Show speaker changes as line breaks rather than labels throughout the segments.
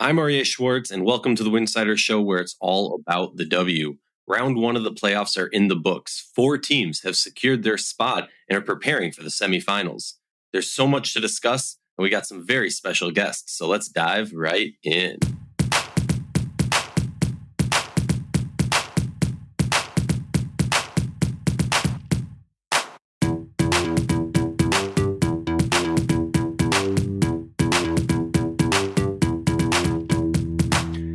I'm Aria Schwartz, and welcome to the Winsidr Show, where it's all about the W. Round one of the playoffs are in the books. 4 teams have secured their spot and are preparing for the semifinals. There's so much to discuss, and we got some very special guests, so let's dive right in.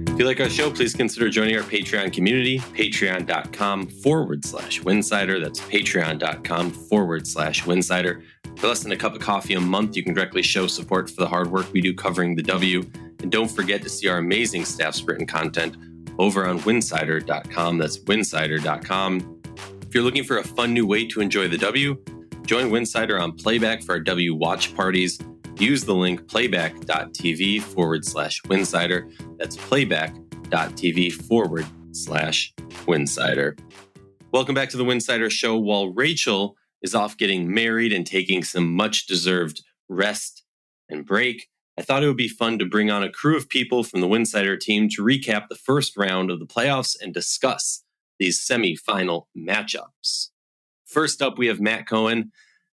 If you like our show, please consider joining our Patreon community, patreon.com/Winsidr. That's patreon.com/Winsidr. For less than a cup of coffee a month, you can directly show support for the hard work we do covering the W. And don't forget to see our amazing staff's written content over on winsidr.com. That's winsidr.com. If you're looking for a fun new way to enjoy the W, join Winsidr on Playback for our W watch parties. Use the link playback.tv/Winsidr. That's playback.tv/Winsidr. Welcome back to the Winsidr Show. While Rachel is off getting married and taking some much-deserved rest and break, I thought it would be fun to bring on a crew of people from the Winsidr team to recap the first round of the playoffs and discuss these semi-final matchups. First up, we have Matt Cohen.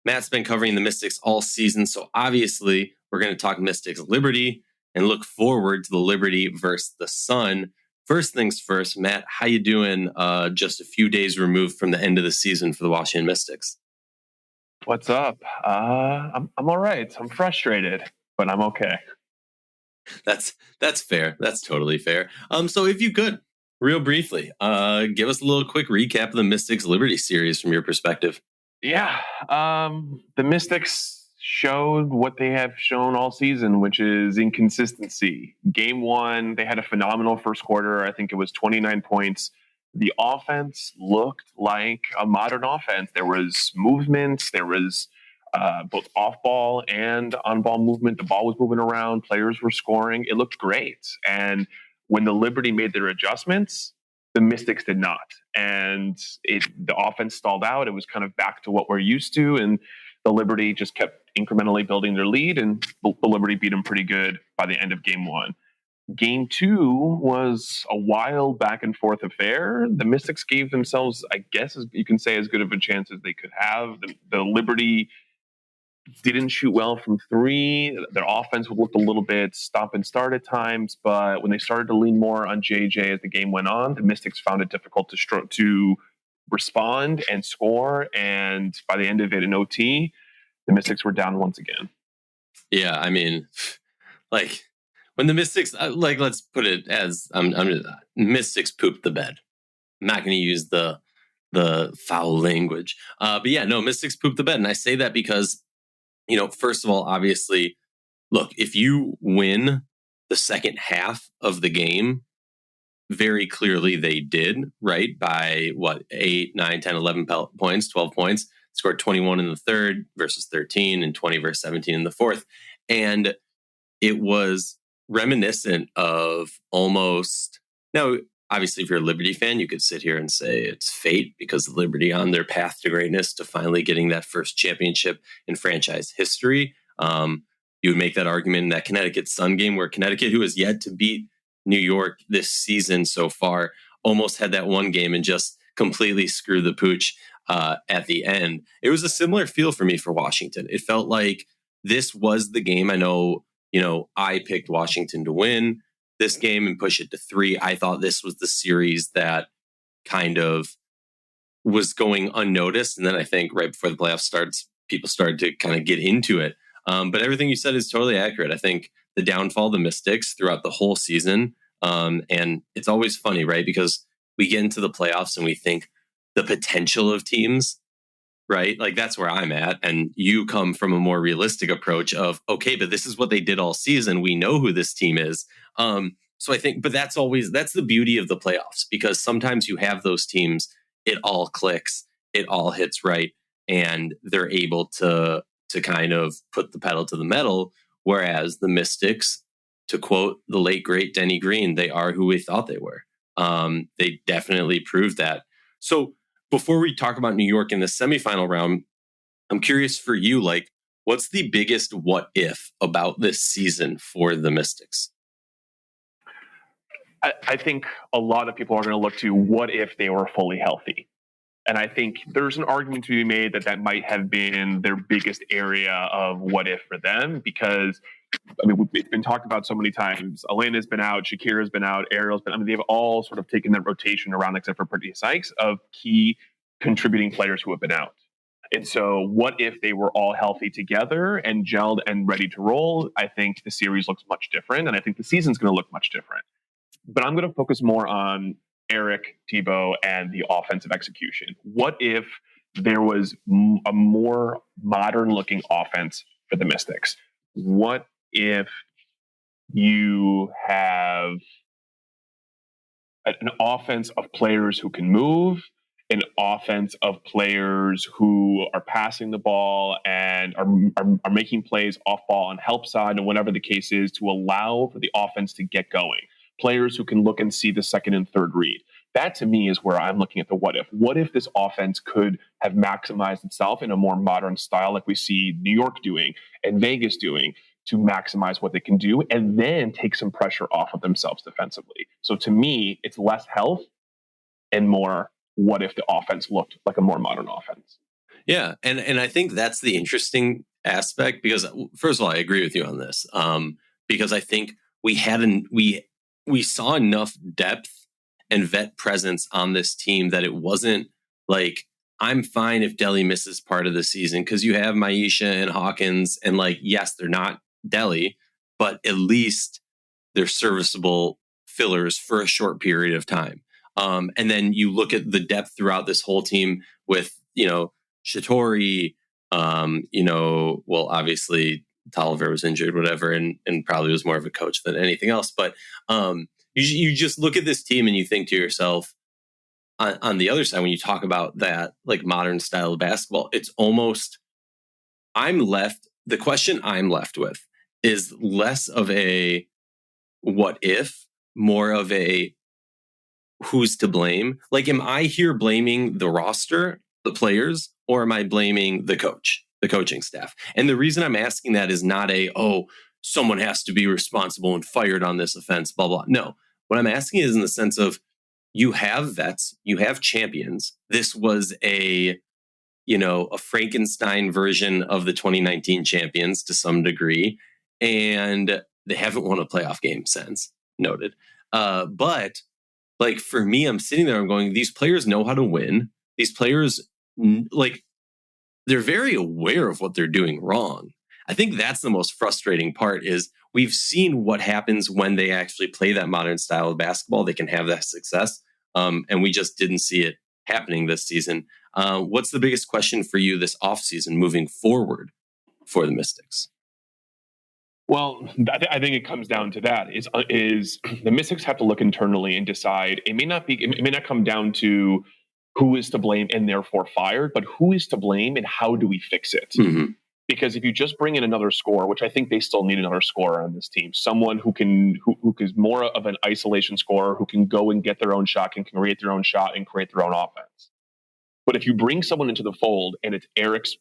Matt's been covering the Mystics all season, so obviously we're going to talk Mystics Liberty and look forward to the Liberty versus the Sun. First things first, Matt, how you doing just a few days removed from the end of the season for the Washington Mystics?
What's up? I'm all right. I'm frustrated, but I'm okay.
That's fair. That's totally fair. So if you could, real briefly, give us a little quick recap of the Mystics Liberty series from your perspective.
Yeah, the Mystics showed what they have shown all season, which is inconsistency. Game 1, they had a phenomenal first quarter. I think it was 29 points. The offense looked like a modern offense. There was movement. There was both off-ball and on-ball movement. The ball was moving around. Players were scoring. It looked great. And when the Liberty made their adjustments, the Mystics did not. And the offense stalled out. It was kind of back to what we're used to. And the Liberty just kept incrementally building their lead. And the Liberty beat them pretty good by the end of game 1. Game 2 was a wild back and forth affair. The Mystics gave themselves, I guess, as you can say, as good of a chance as they could have. The Liberty didn't shoot well from 3. Their offense would look a little bit stop and start at times, but when they started to lean more on JJ as the game went on, the Mystics found it difficult to respond and score. And by the end of it in OT, the Mystics were down once again.
Yeah, I mean, like when the Mystics, let's put it as Mystics pooped the bed. I'm not going to use the foul language, but yeah, no, Mystics pooped the bed, and I say that because, first of all, obviously, look, if you win the second half of the game, very clearly they did, right? By 8, 9, 10, 11 points, 12 points, scored 21 in the third versus 13 and 20 versus 17 in the fourth. And it was reminiscent of almost, now, obviously, if you're a Liberty fan, you could sit here and say it's fate because the Liberty on their path to greatness to finally getting that first championship in franchise history. You would make that argument in that Connecticut Sun game where Connecticut, who has yet to beat New York this season so far, almost had that one game and just completely screwed the pooch at the end. It was a similar feel for me for Washington. It felt like this was the game. I know, I picked Washington to win this game and push it to 3. I thought this was the series that kind of was going unnoticed. And then I think right before the playoffs starts, people started to kind of get into it. But everything you said is totally accurate. I think the downfall of the Mystics throughout the whole season. And it's always funny, right? Because we get into the playoffs and we think the potential of teams, right? Like that's where I'm at. And you come from a more realistic approach of, okay, but this is what they did all season. We know who this team is. So I think, but that's the beauty of the playoffs, because sometimes you have those teams, it all clicks, it all hits right, and they're able to kind of put the pedal to the metal. Whereas the Mystics, to quote the late great Denny Green, they are who we thought they were. They definitely proved that. So before we talk about New York in the semifinal round, I'm curious for you, like, what's the biggest what if about this season for the Mystics?
I think a lot of people are going to look to what if they were fully healthy. And I think there's an argument to be made that that might have been their biggest area of what if for them, because I mean, it's been talked about so many times. Elena's been out, Shakira's been out, Ariel's been. I mean, they've all sort of taken that rotation around, except for Brittany Sykes, of key contributing players who have been out. And so, what if they were all healthy together and gelled and ready to roll? I think the series looks much different, and I think the season's going to look much different. But I'm going to focus more on Eric, Thibault, and the offensive execution. What if there was a more modern-looking offense for the Mystics? What if you have an offense of players who can move, an offense of players who are passing the ball and are making plays off ball on help side and whatever the case is to allow for the offense to get going. Players who can look and see the second and third read. That to me is where I'm looking at the what if. What if this offense could have maximized itself in a more modern style like we see New York doing and Vegas doing to maximize what they can do and then take some pressure off of themselves defensively. So to me, it's less health and more what if the offense looked like a more modern offense.
Yeah, and I think that's the interesting aspect because first of all, I agree with you on this because I think we saw enough depth and vet presence on this team that it wasn't like I'm fine if Delhi misses part of the season because you have Maisha and Hawkins and like yes, they're not Delhi, but at least they're serviceable fillers for a short period of time. And then you look at the depth throughout this whole team with, Shatori, well, obviously Tolliver was injured, whatever, and probably was more of a coach than anything else. But you just look at this team and you think to yourself, on the other side, when you talk about that like modern style of basketball, it's almost the question I'm left with is less of a what if, more of a who's to blame. Like, am I here blaming the roster, the players, or am I blaming the coaching staff? And the reason I'm asking that is not someone has to be responsible and fired on this offense, blah, blah. No, what I'm asking is in the sense of you have vets, you have champions. This was a Frankenstein version of the 2019 champions to some degree, and they haven't won a playoff game since, noted. But like for me, I'm sitting there, I'm going, these players know how to win. These players, like, they're very aware of what they're doing wrong. I think that's the most frustrating part is we've seen what happens when they actually play that modern style of basketball. They can have that success. And we just didn't see it happening this season. What's the biggest question for you this offseason moving forward for the Mystics?
Well, I think it comes down to that is the Mystics have to look internally and decide. It may not come down to who is to blame and therefore fired, but who is to blame and how do we fix it? Mm-hmm. Because if you just bring in another scorer, which I think they still need another scorer on this team, someone who is more of an isolation scorer, who can go and get their own shot, can create their own shot and create their own offense. But if you bring someone into the fold and it's Eric's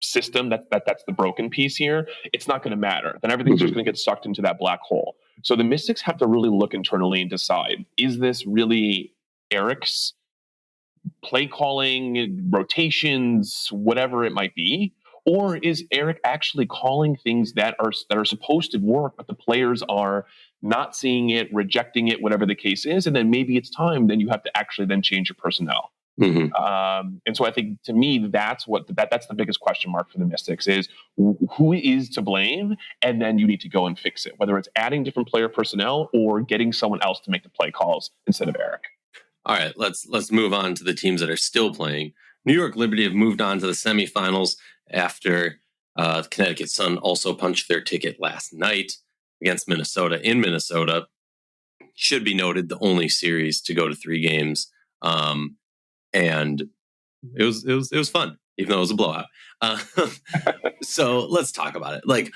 system, that's the broken piece here, it's not going to matter. Then everything's just going to get sucked into that black hole. So the Mystics have to really look internally and decide, is this really Eric's play calling, rotations, whatever it might be? Or is Eric actually calling things that are supposed to work, but the players are not seeing it, rejecting it, whatever the case is, and then maybe it's time, then you have to actually then change your personnel. Mm-hmm. And so I think to me, that's the biggest question mark for the Mystics is who is to blame, and then you need to go and fix it, whether it's adding different player personnel or getting someone else to make the play calls instead of Eric.
All right, let's move on to the teams that are still playing. New York Liberty have moved on to the semifinals after Connecticut Sun also punched their ticket last night against Minnesota in Minnesota. Should be noted, the only series to go to 3 games. And it was fun, even though it was a blowout. So let's talk about it. Like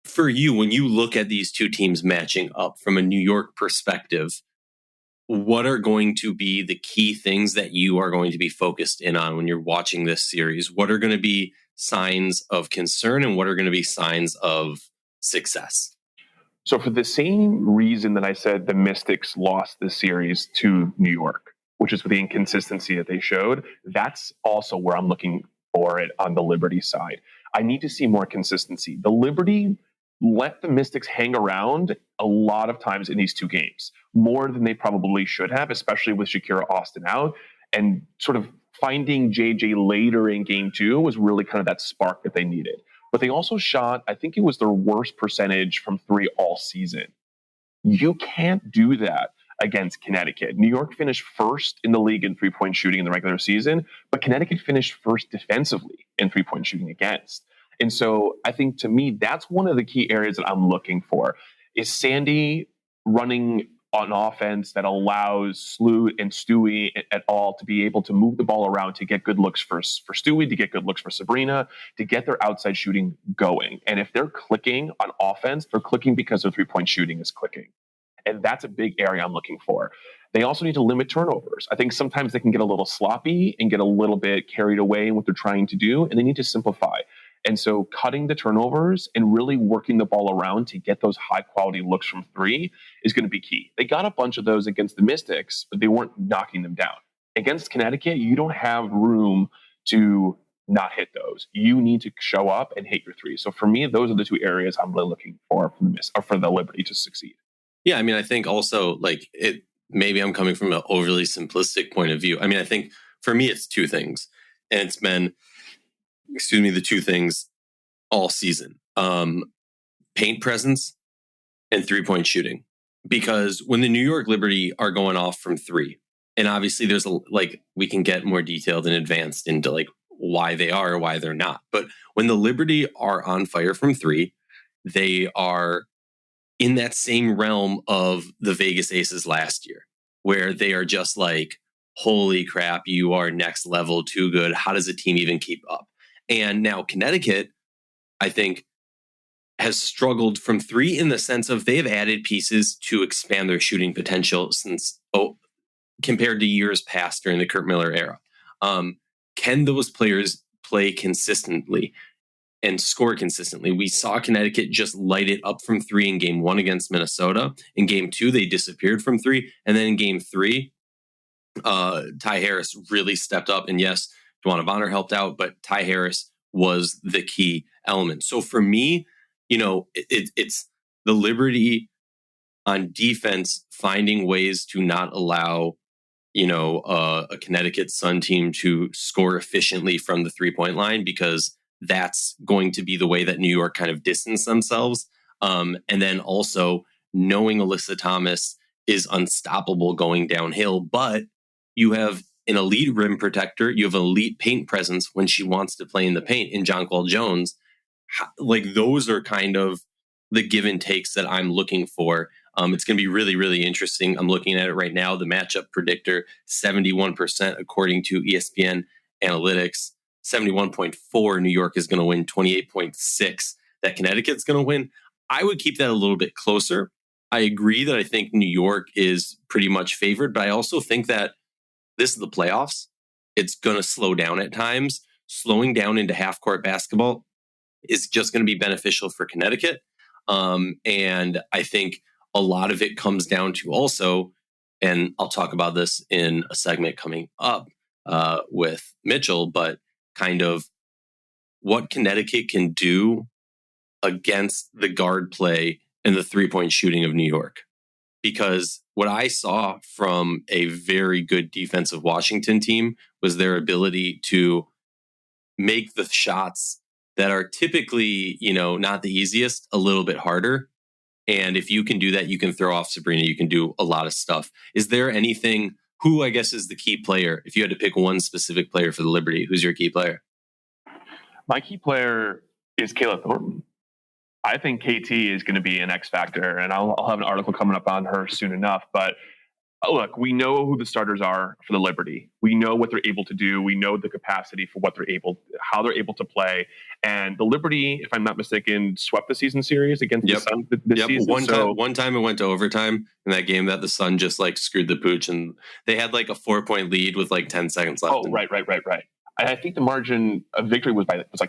for you, when you look at these two teams matching up from a New York perspective, what are going to be the key things that you are going to be focused in on when you're watching this series? What are going to be signs of concern and what are going to be signs of success?
So for the same reason that I said the Mystics lost this series to New York, which is with the inconsistency that they showed, that's also where I'm looking for it on the Liberty side. I need to see more consistency. The Liberty let the Mystics hang around a lot of times in these two games, more than they probably should have, especially with Shakira Austin out. And sort of finding JJ later in game two was really kind of that spark that they needed. But they also shot, I think it was their worst percentage from three all season. You can't do that against Connecticut. New York finished first in the league in three-point shooting in the regular season, but Connecticut finished first defensively in three-point shooting against. And so I think, to me, that's one of the key areas that I'm looking for. Is Sandy running on offense that allows Sloot and Stewie et al. To be able to move the ball around, to get good looks for Stewie, to get good looks for Sabrina, to get their outside shooting going. And if they're clicking on offense, they're clicking because their three-point shooting is clicking. And that's a big area I'm looking for. They also need to limit turnovers. I think sometimes they can get a little sloppy and get a little bit carried away in what they're trying to do, and they need to simplify. And so cutting the turnovers and really working the ball around to get those high-quality looks from three is going to be key. They got a bunch of those against the Mystics, but they weren't knocking them down. Against Connecticut, you don't have room to not hit those. You need to show up and hit your three. So for me, those are the two areas I'm really looking for for the Liberty to succeed.
Yeah, I mean, I think also maybe I'm coming from an overly simplistic point of view. I mean, I think for me, it's two things, and it's been, the two things all season: paint presence and 3-point shooting. Because when the New York Liberty are going off from three, and obviously there's we can get more detailed and advanced into why they are or why they're not. But when the Liberty are on fire from three, they are in that same realm of the Vegas Aces last year, where they are just holy crap, you are next level, too good. How does a team even keep up? And now Connecticut, I think, has struggled from three in the sense of they've added pieces to expand their shooting potential compared to years past during the Kurt Miller era. Can those players play consistently and score consistently? We saw Connecticut just light it up from three in game one against Minnesota. In game two, they disappeared from three. And then in game three, Ty Harris really stepped up. And yes, Dwana Bonner helped out, but Ty Harris was the key element. So for me, it's the Liberty on defense finding ways to not allow, a Connecticut Sun team to score efficiently from the 3-point line, because that's going to be the way that New York kind of distance themselves. And then also knowing Alyssa Thomas is unstoppable going downhill, but you have an elite rim protector, you have an elite paint presence when she wants to play in the paint in Jonquel Jones. Those are kind of the give and takes that I'm looking for. It's going to be really, really interesting. I'm looking at it right now. The matchup predictor, 71% according to ESPN Analytics. 71.4 New York is going to win, 28.6 that Connecticut's going to win. I would keep that a little bit closer. I agree that I think New York is pretty much favored, but I also think that this is the playoffs. It's going to slow down at times. Slowing down into half-court basketball is just going to be beneficial for Connecticut. And I think a lot of it comes down to also, and I'll talk about this in a segment coming up with Mitchell, but kind of what Connecticut can do against the guard play and the 3-point shooting of New York. Because what I saw from a very good defensive Washington team was their ability to make the shots that are typically, not the easiest, a little bit harder. And if you can do that, you can throw off Sabrina. You can do a lot of stuff. Is there anything, who I guess is the key player? If you had to pick one specific player for the Liberty, who's your key player?
My key player is Kayla Thornton. I think KT is going to be an X factor, and I'll have an article coming up on her soon enough. But look, we know who the starters are for the Liberty. We know what they're able to do. We know the capacity for how they're able to play. And the Liberty, if I'm not mistaken, swept the season series against the Sun this season.
One time it went to overtime in that game that the Sun just screwed the pooch, and they had a 4-point lead with 10 seconds left.
Oh, right. I think the margin of victory was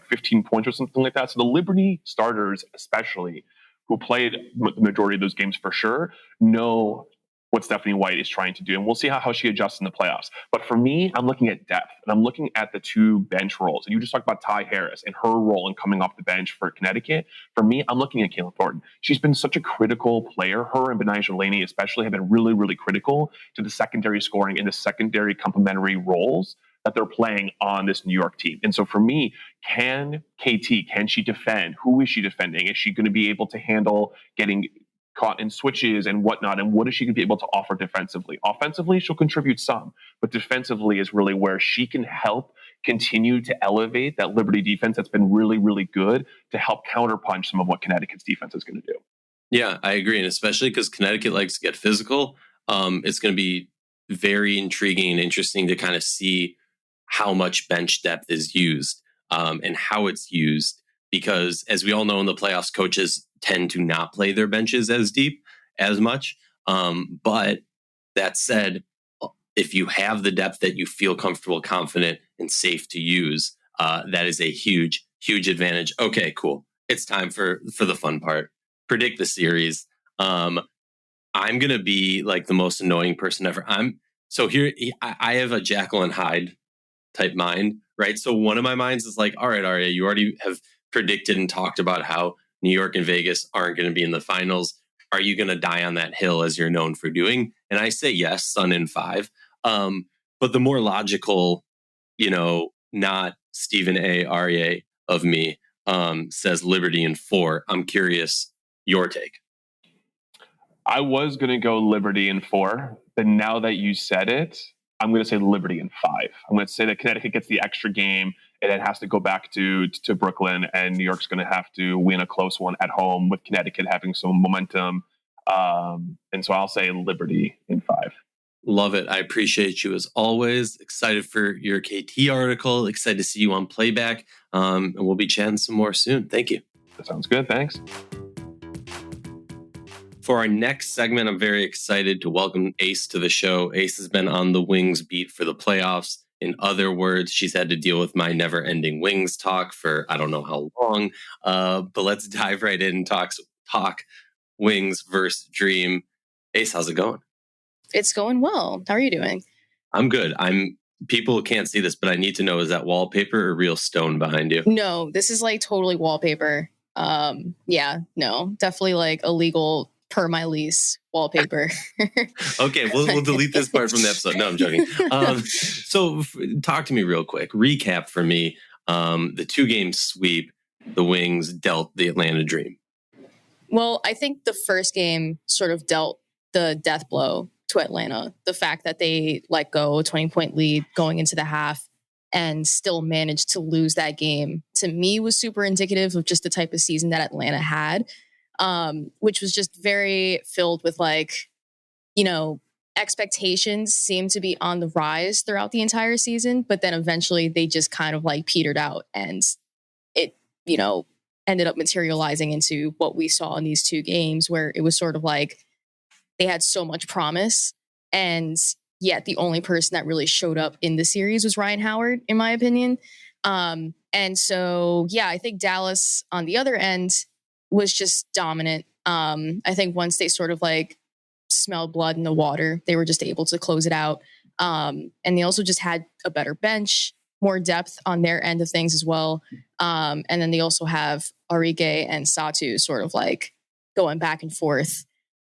15 points or something like that. So the Liberty starters, especially, who played the majority of those games for sure, know what Stephanie White is trying to do. And we'll see how she adjusts in the playoffs. But for me, I'm looking at depth, and I'm looking at the two bench roles. And you just talked about Ty Harris and her role in coming off the bench for Connecticut. For me, I'm looking at Caitlin Thornton. She's been such a critical player. Her and Benijah Laney especially have been really, really critical to the secondary scoring and the secondary complementary roles that they're playing on this New York team. And so for me, can she defend? Who is she defending? Is she going to be able to handle getting caught in switches and whatnot? And what is she going to be able to offer defensively? Offensively, she'll contribute some, but defensively is really where she can help continue to elevate that Liberty defense that's been really, really good to help counterpunch some of what Connecticut's defense is going to do.
Yeah, I agree. And especially because Connecticut likes to get physical, it's going to be very intriguing and interesting to kind of see how much bench depth is used and how it's used. Because as we all know in the playoffs, coaches tend to not play their benches as deep as much. But that said, if you have the depth that you feel comfortable, confident, and safe to use, that is a huge, huge advantage. Okay, cool. It's time for the fun part. Predict the series. I'm going to be like the most annoying person ever. I have a Jekyll and Hyde type mind, right? So one of my minds is like, all right, Arya, you already have predicted and talked about how New York and Vegas aren't going to be in the finals. Are you going to die on that hill as you're known for doing? And I say yes, Sun in 5. But the more logical, not Stephen A. Arya of me says Liberty in 4. I'm curious your take.
I was going to go Liberty in 4, but now that you said it, I'm going to say Liberty in 5. I'm going to say that Connecticut gets the extra game and it has to go back to Brooklyn, and New York's going to have to win a close one at home with Connecticut having some momentum. And so I'll say Liberty in 5.
Love it. I appreciate you as always. Excited for your KT article. Excited to see you on playback. And we'll be chatting some more soon. Thank you.
That sounds good. Thanks.
For our next segment, I'm very excited to welcome Ace to the show. Ace has been on the Wings beat for the playoffs. In other words, she's had to deal with my never-ending Wings talk for I don't know how long. But let's dive right in and talk Wings versus Dream. Ace, how's it going?
It's going well. How are you doing?
I'm good. People can't see this, but I need to know, is that wallpaper or real stone behind you?
No, this is like totally wallpaper. No, definitely like illegal per my lease wallpaper.
Okay, we'll delete this part from the episode. No, I'm joking. So talk to me real quick. Recap for me. The 2-game sweep, the Wings dealt the Atlanta Dream.
Well, I think the first game sort of dealt the death blow to Atlanta. The fact that they let go a 20-point lead going into the half and still managed to lose that game, to me was super indicative of just the type of season that Atlanta had, which was just very filled with expectations seemed to be on the rise throughout the entire season, but then eventually they just kind of like petered out, and it, ended up materializing into what we saw in these 2 games, where it was sort of like they had so much promise, and yet the only person that really showed up in the series was Ryan Howard, in my opinion. And so, I think Dallas on the other end was just dominant. I think once they sort of like smelled blood in the water, they were just able to close it out. And they also just had a better bench, more depth on their end of things as well. And then they also have Arike and Satu sort of like going back and forth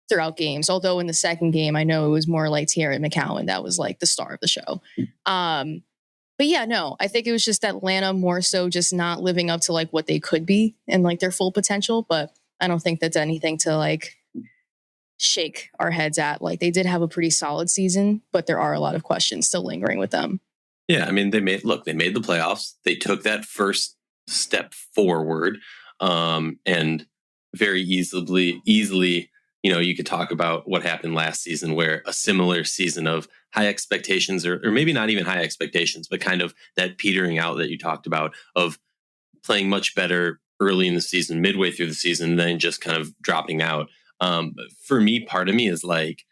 throughout games. Although in the second game, I know it was more like Tierra McCowan that was like the star of the show. But I think it was just Atlanta more so just not living up to like what they could be and like their full potential. But I don't think that's anything to like shake our heads at. Like they did have a pretty solid season, but there are a lot of questions still lingering with them.
Yeah, I mean, they made the playoffs. They took that first step forward, and very easily, you could talk about what happened last season, where a similar season of high expectations, or maybe not even high expectations, but kind of that petering out that you talked about, of playing much better early in the season, midway through the season, then just kind of dropping out. For me, part of me is like,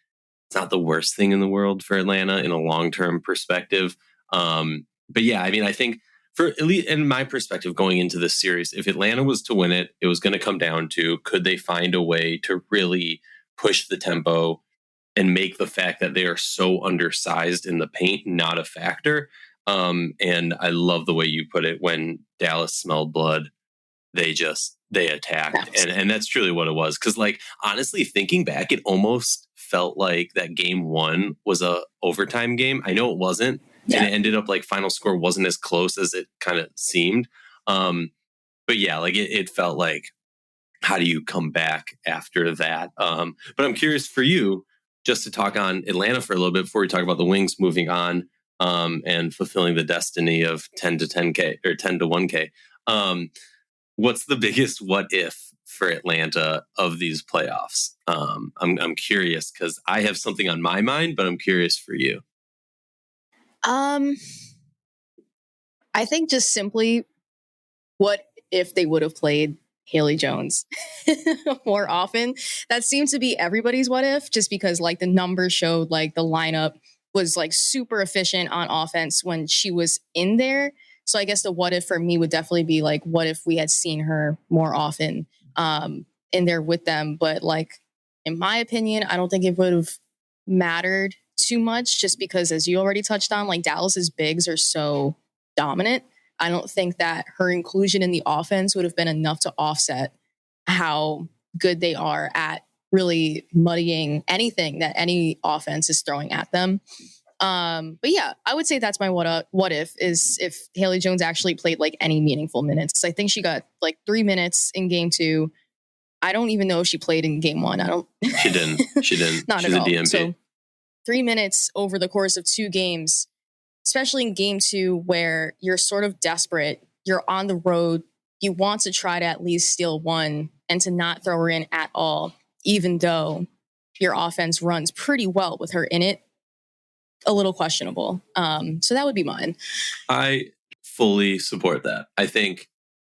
it's not the worst thing in the world for Atlanta in a long-term perspective. But I think for at least in my perspective going into this series, if Atlanta was to win it, it was going to come down to could they find a way to really push the tempo and make the fact that they are so undersized in the paint not a factor. And I love the way you put it. When Dallas smelled blood, they attacked, and that's truly what it was. Because, like, honestly, thinking back, it almost felt like that game one was a overtime game. I know it wasn't, and it ended up like final score wasn't as close as it kind of seemed. But yeah, like it felt like, how do you come back after that? But I'm curious for you, just to talk on Atlanta for a little bit before we talk about the Wings moving on and fulfilling the destiny of 10 to 10K or 10 to 1K. What's the biggest what if for Atlanta of these playoffs? I'm curious because I have something on my mind, but I'm curious for you.
I think just simply, what if they would have played Haley Jones more often? That seems to be everybody's what if, just because like the numbers showed like the lineup was like super efficient on offense when she was in there. So I guess the what if for me would definitely be like, what if we had seen her more often in there with them? But like, in my opinion, I don't think it would have mattered too much, just because, as you already touched on, like Dallas's bigs are so dominant. I don't think that her inclusion in the offense would have been enough to offset how good they are at really muddying anything that any offense is throwing at them. But yeah, I would say that's my what if is if Haley Jones actually played like any meaningful minutes. Because I think she got like 3 minutes in game 2. I don't even know if she played in game 1. I don't.
She didn't.
Not
She's
at
a
all.
DMP.
So 3 minutes over the course of 2 games, especially in game 2 where you're sort of desperate. You're on the road. You want to try to at least steal one, and to not throw her in at all, even though your offense runs pretty well with her in it. A little questionable. So that would be mine.
I fully support that. I think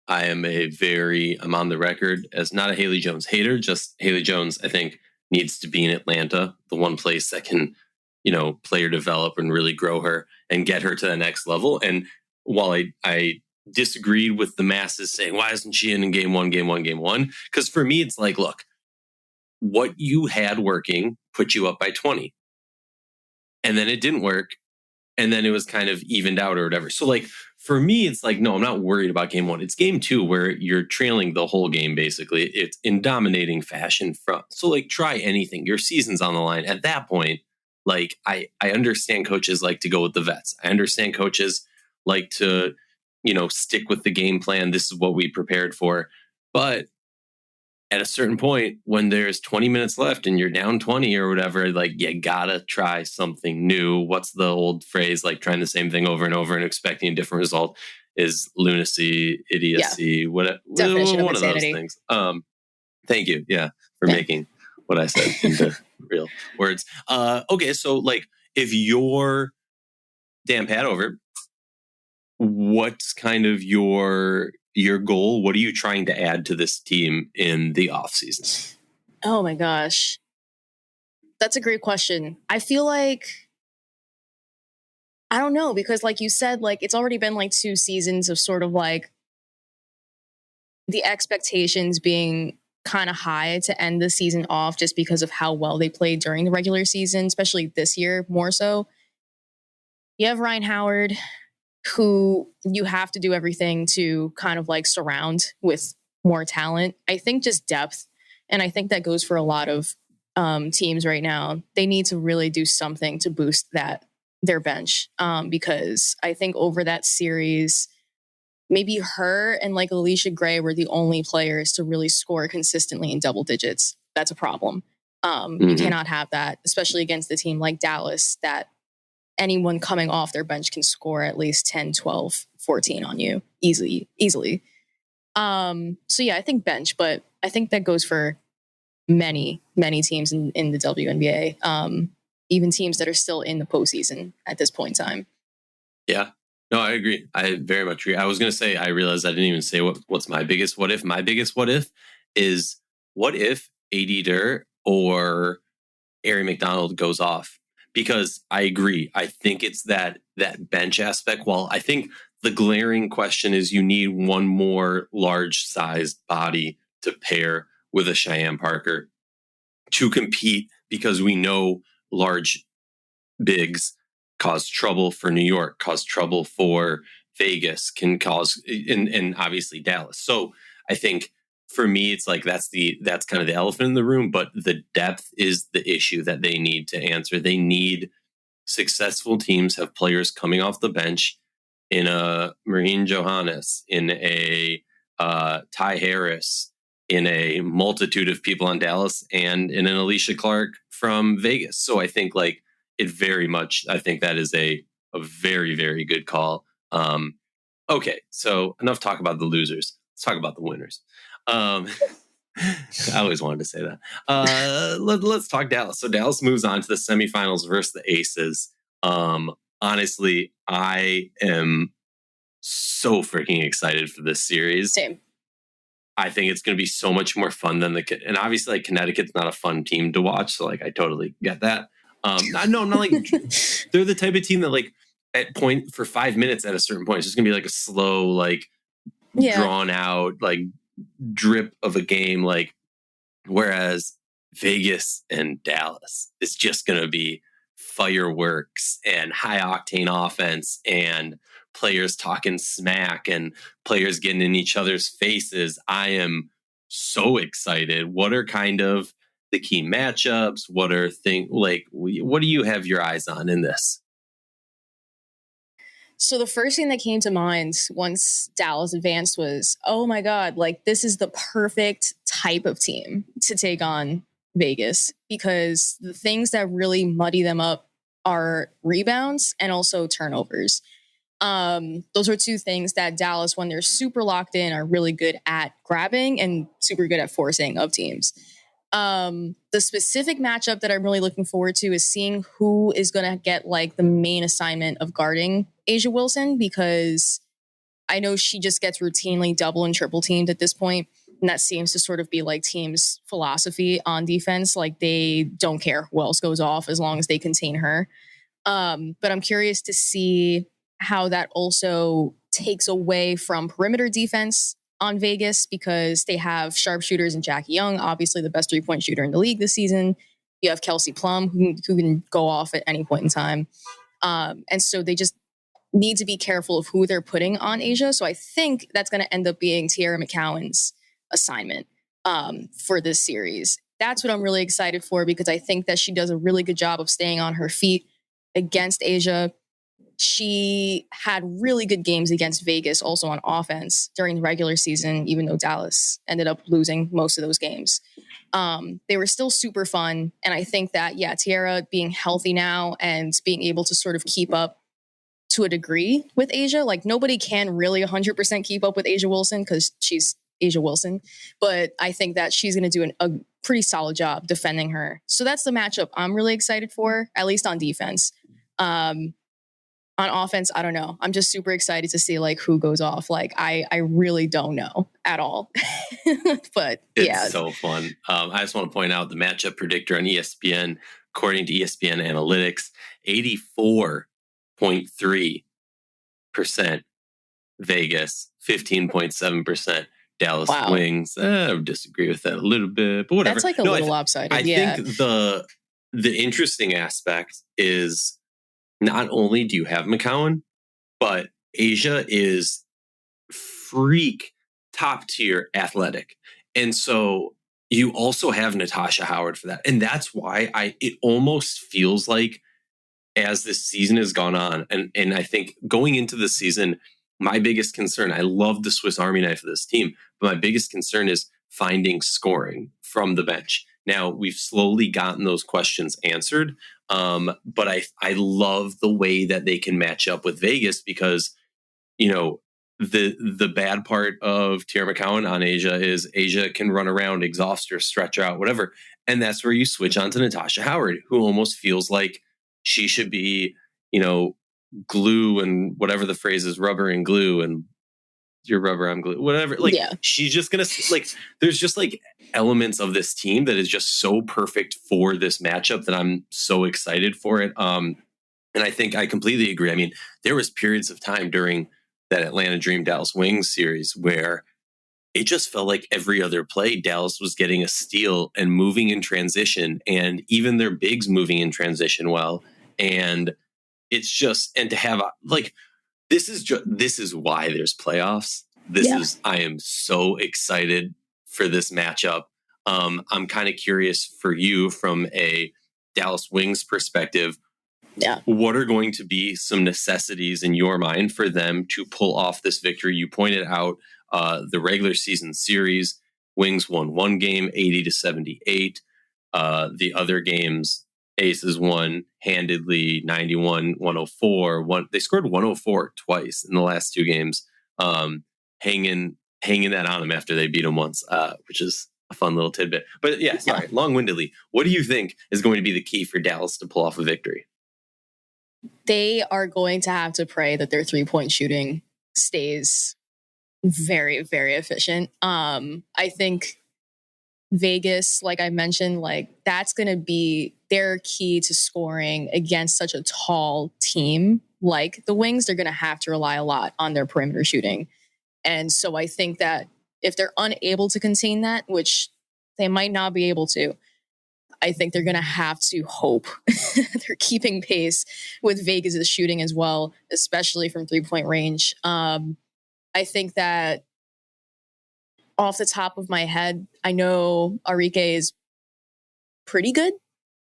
I'm on the record as not a Haley Jones hater, just Haley Jones, I think, needs to be in Atlanta, the one place that can, play or develop and really grow her and get her to the next level. And while I disagreed with the masses saying, why isn't she in game one? Because for me, it's like, look, what you had working put you up by 20. And then it didn't work. And then it was kind of evened out or whatever. So like, for me, it's like, no, I'm not worried about game 1. It's game 2 where you're trailing the whole game, basically. It's in dominating fashion. So like, try anything. Your season's on the line. At that point, like, I understand coaches like to go with the vets. I understand coaches like to, stick with the game plan. This is what we prepared for. But at a certain point, when there's 20 minutes left and you're down 20 or whatever, like, you gotta try something new. What's the old phrase? Like, trying the same thing over and over and expecting a different result is lunacy, idiocy,
definition of
one of those things. Thank you, for making what I said into real words. Okay, so like, if you're Dan Padover, what's kind of your goal? What are you trying to add to this team in the offseason?
Oh my gosh. That's a great question. I feel like, I don't know, because like you said, like it's already been like 2 seasons of sort of like the expectations being kind of high to end the season off just because of how well they played during the regular season, especially this year more so. You have Ryan Howard, who you have to do everything to kind of like surround with more talent. I think just depth. And I think that goes for a lot of teams right now. They need to really do something to boost their bench. Because I think over that series, maybe her and like Alicia Gray were the only players to really score consistently in double digits. That's a problem. You cannot have that, especially against a team like Dallas, that anyone coming off their bench can score at least 10, 12, 14 on you easily. So yeah, I think bench, but I think that goes for many teams in the WNBA, even teams that are still in the postseason at this point in time.
Yeah, no, I agree. I very much agree. I was going to say, I realized I didn't even say what's my biggest what if. My biggest what if is, what if AD Durr or Ari McDonald goes off? Because I agree. I think it's that bench aspect. While I think The glaring question is you need one more large-sized body to pair with a Cheyenne Parker to compete, because we know large bigs cause trouble for New York, cause trouble for Vegas, can cause, and obviously Dallas. So I think for me, it's like that's kind of the elephant in the room, but the depth is the issue that they need to answer. They need successful teams have players coming off the bench in a Marine Johannes, in a Ty Harris, in a multitude of people on Dallas, and in an Alicia Clark from Vegas. So I think like it very much, I think that is a very, very good call. Okay, so enough talk about the losers. Let's talk about the winners. I always wanted to say that. Let's talk Dallas. So Dallas moves on to the semifinals versus the Aces. Honestly, I am so freaking excited for this series.
Same.
I think it's going to be so much more fun than and obviously like Connecticut's not a fun team to watch. So like, I totally get that. No, I'm not like, they're the type of team that like at point for 5 minutes at a certain point, it's just gonna be like a slow, like drawn out, like drip of a game. Like, whereas Vegas and Dallas is just gonna be fireworks and high octane offense and players talking smack and players getting in each other's faces. I am so excited. What are kind of the key matchups? What are what do you have your eyes on in this?
So the first thing that came to mind once Dallas advanced was, oh my God, like this is the perfect type of team to take on Vegas, because the things that really muddy them up are rebounds and also turnovers. Those are two things that Dallas, when they're super locked in, are really good at grabbing and super good at forcing of teams. The specific matchup that I'm really looking forward to is seeing who is going to get like the main assignment of guarding Asia Wilson, because I know she just gets routinely double and triple teamed at this point. And that seems to sort of be like teams' philosophy on defense. Like they don't care who else goes off as long as they contain her. But I'm curious to see how that also takes away from perimeter defense on Vegas, because they have sharpshooters and Jackie Young, obviously the best 3-point shooter in the league this season. You have Kelsey Plum, who can go off at any point in time. And so they just need to be careful of who they're putting on Asia. So I think that's going to end up being Tiara McCowan's assignment for this series. That's what I'm really excited for, because I think that she does a really good job of staying on her feet against Asia. She had really good games against Vegas also on offense during the regular season, even though Dallas ended up losing most of those games. They were still super fun. And I think that, Tiara being healthy now and being able to sort of keep up to a degree with Asia, like nobody can really 100% keep up with Asia Wilson because she's Asia Wilson. But I think that she's going to do a pretty solid job defending her. So that's the matchup I'm really excited for, at least on defense. On offense, I don't know. I'm just super excited to see like who goes off. Like I really don't know at all. But
it's so fun. I just want to point out the matchup predictor on ESPN, according to ESPN Analytics, 84.3% Vegas, 15.7% Dallas Wings. I would disagree with that a little bit, but whatever.
That's like a little lopsided.
I think the interesting aspect is, not only do you have McCowan, but Asia is freak top tier athletic. And so you also have Natasha Howard for that. And that's why it almost feels like as this season has gone on, and I think going into the season, my biggest concern, I love the Swiss Army knife of this team, but my biggest concern is finding scoring from the bench. Now, we've slowly gotten those questions answered, but I love the way that they can match up with Vegas, because, the bad part of Tiara McCowan on Asia is Asia can run around, exhaust her, stretch her out, whatever. And that's where you switch on to Natasha Howard, who almost feels like she should be, glue and whatever the phrase is, rubber and glue, and your rubber, I'm glue, whatever. Like, she's just going to, like, there's just like elements of this team that is just so perfect for this matchup that I'm so excited for it. And I think I completely agree. I mean, there was periods of time during that Atlanta Dream Dallas Wings series where it just felt like every other play Dallas was getting a steal and moving in transition, and even their bigs moving in transition well. And it's just, and to have like, this is why there's playoffs. I am so excited for this matchup. I'm kind of curious for you from a Dallas Wings perspective.
Yeah.
What are going to be some necessities in your mind for them to pull off this victory? You pointed out the regular season series, Wings won one game 80-78. The other games, Aces won handedly 91-104. They scored 104 twice in the last two games, hanging that on them after they beat them once, which is a fun little tidbit. But yeah, sorry, long-windedly. What do you think is going to be the key for Dallas to pull off a victory?
They are going to have to pray that their 3-point shooting stays very, very efficient. I think Vegas, like I mentioned, like that's going to be their key to scoring against such a tall team like the Wings. They're going to have to rely a lot on their perimeter shooting. And so I think that if they're unable to contain that, which they might not be able to, I think they're going to have to hope they're keeping pace with Vegas' shooting as well, especially from 3-point range. I think that off the top of my head, I know Arike is pretty good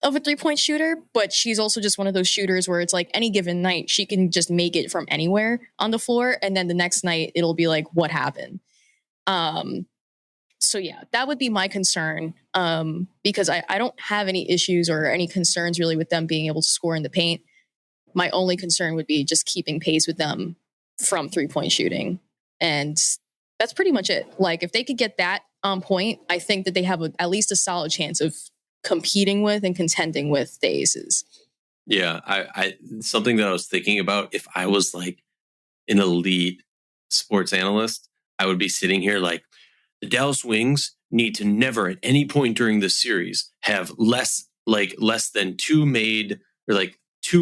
of a 3-point shooter, but she's also just one of those shooters where it's like any given night, she can just make it from anywhere on the floor. And then the next night it'll be like, what happened? So yeah, that would be my concern, because I don't have any issues or any concerns really with them being able to score in the paint. My only concern would be just keeping pace with them from 3-point shooting. And that's pretty much it. Like if they could get that on point, I think that they have at least a solid chance of competing with and contending with the Aces.
Yeah, I something that I was thinking about, if I was like an elite sports analyst, I would be sitting here like, the Dallas Wings need to never at any point during this series have less than two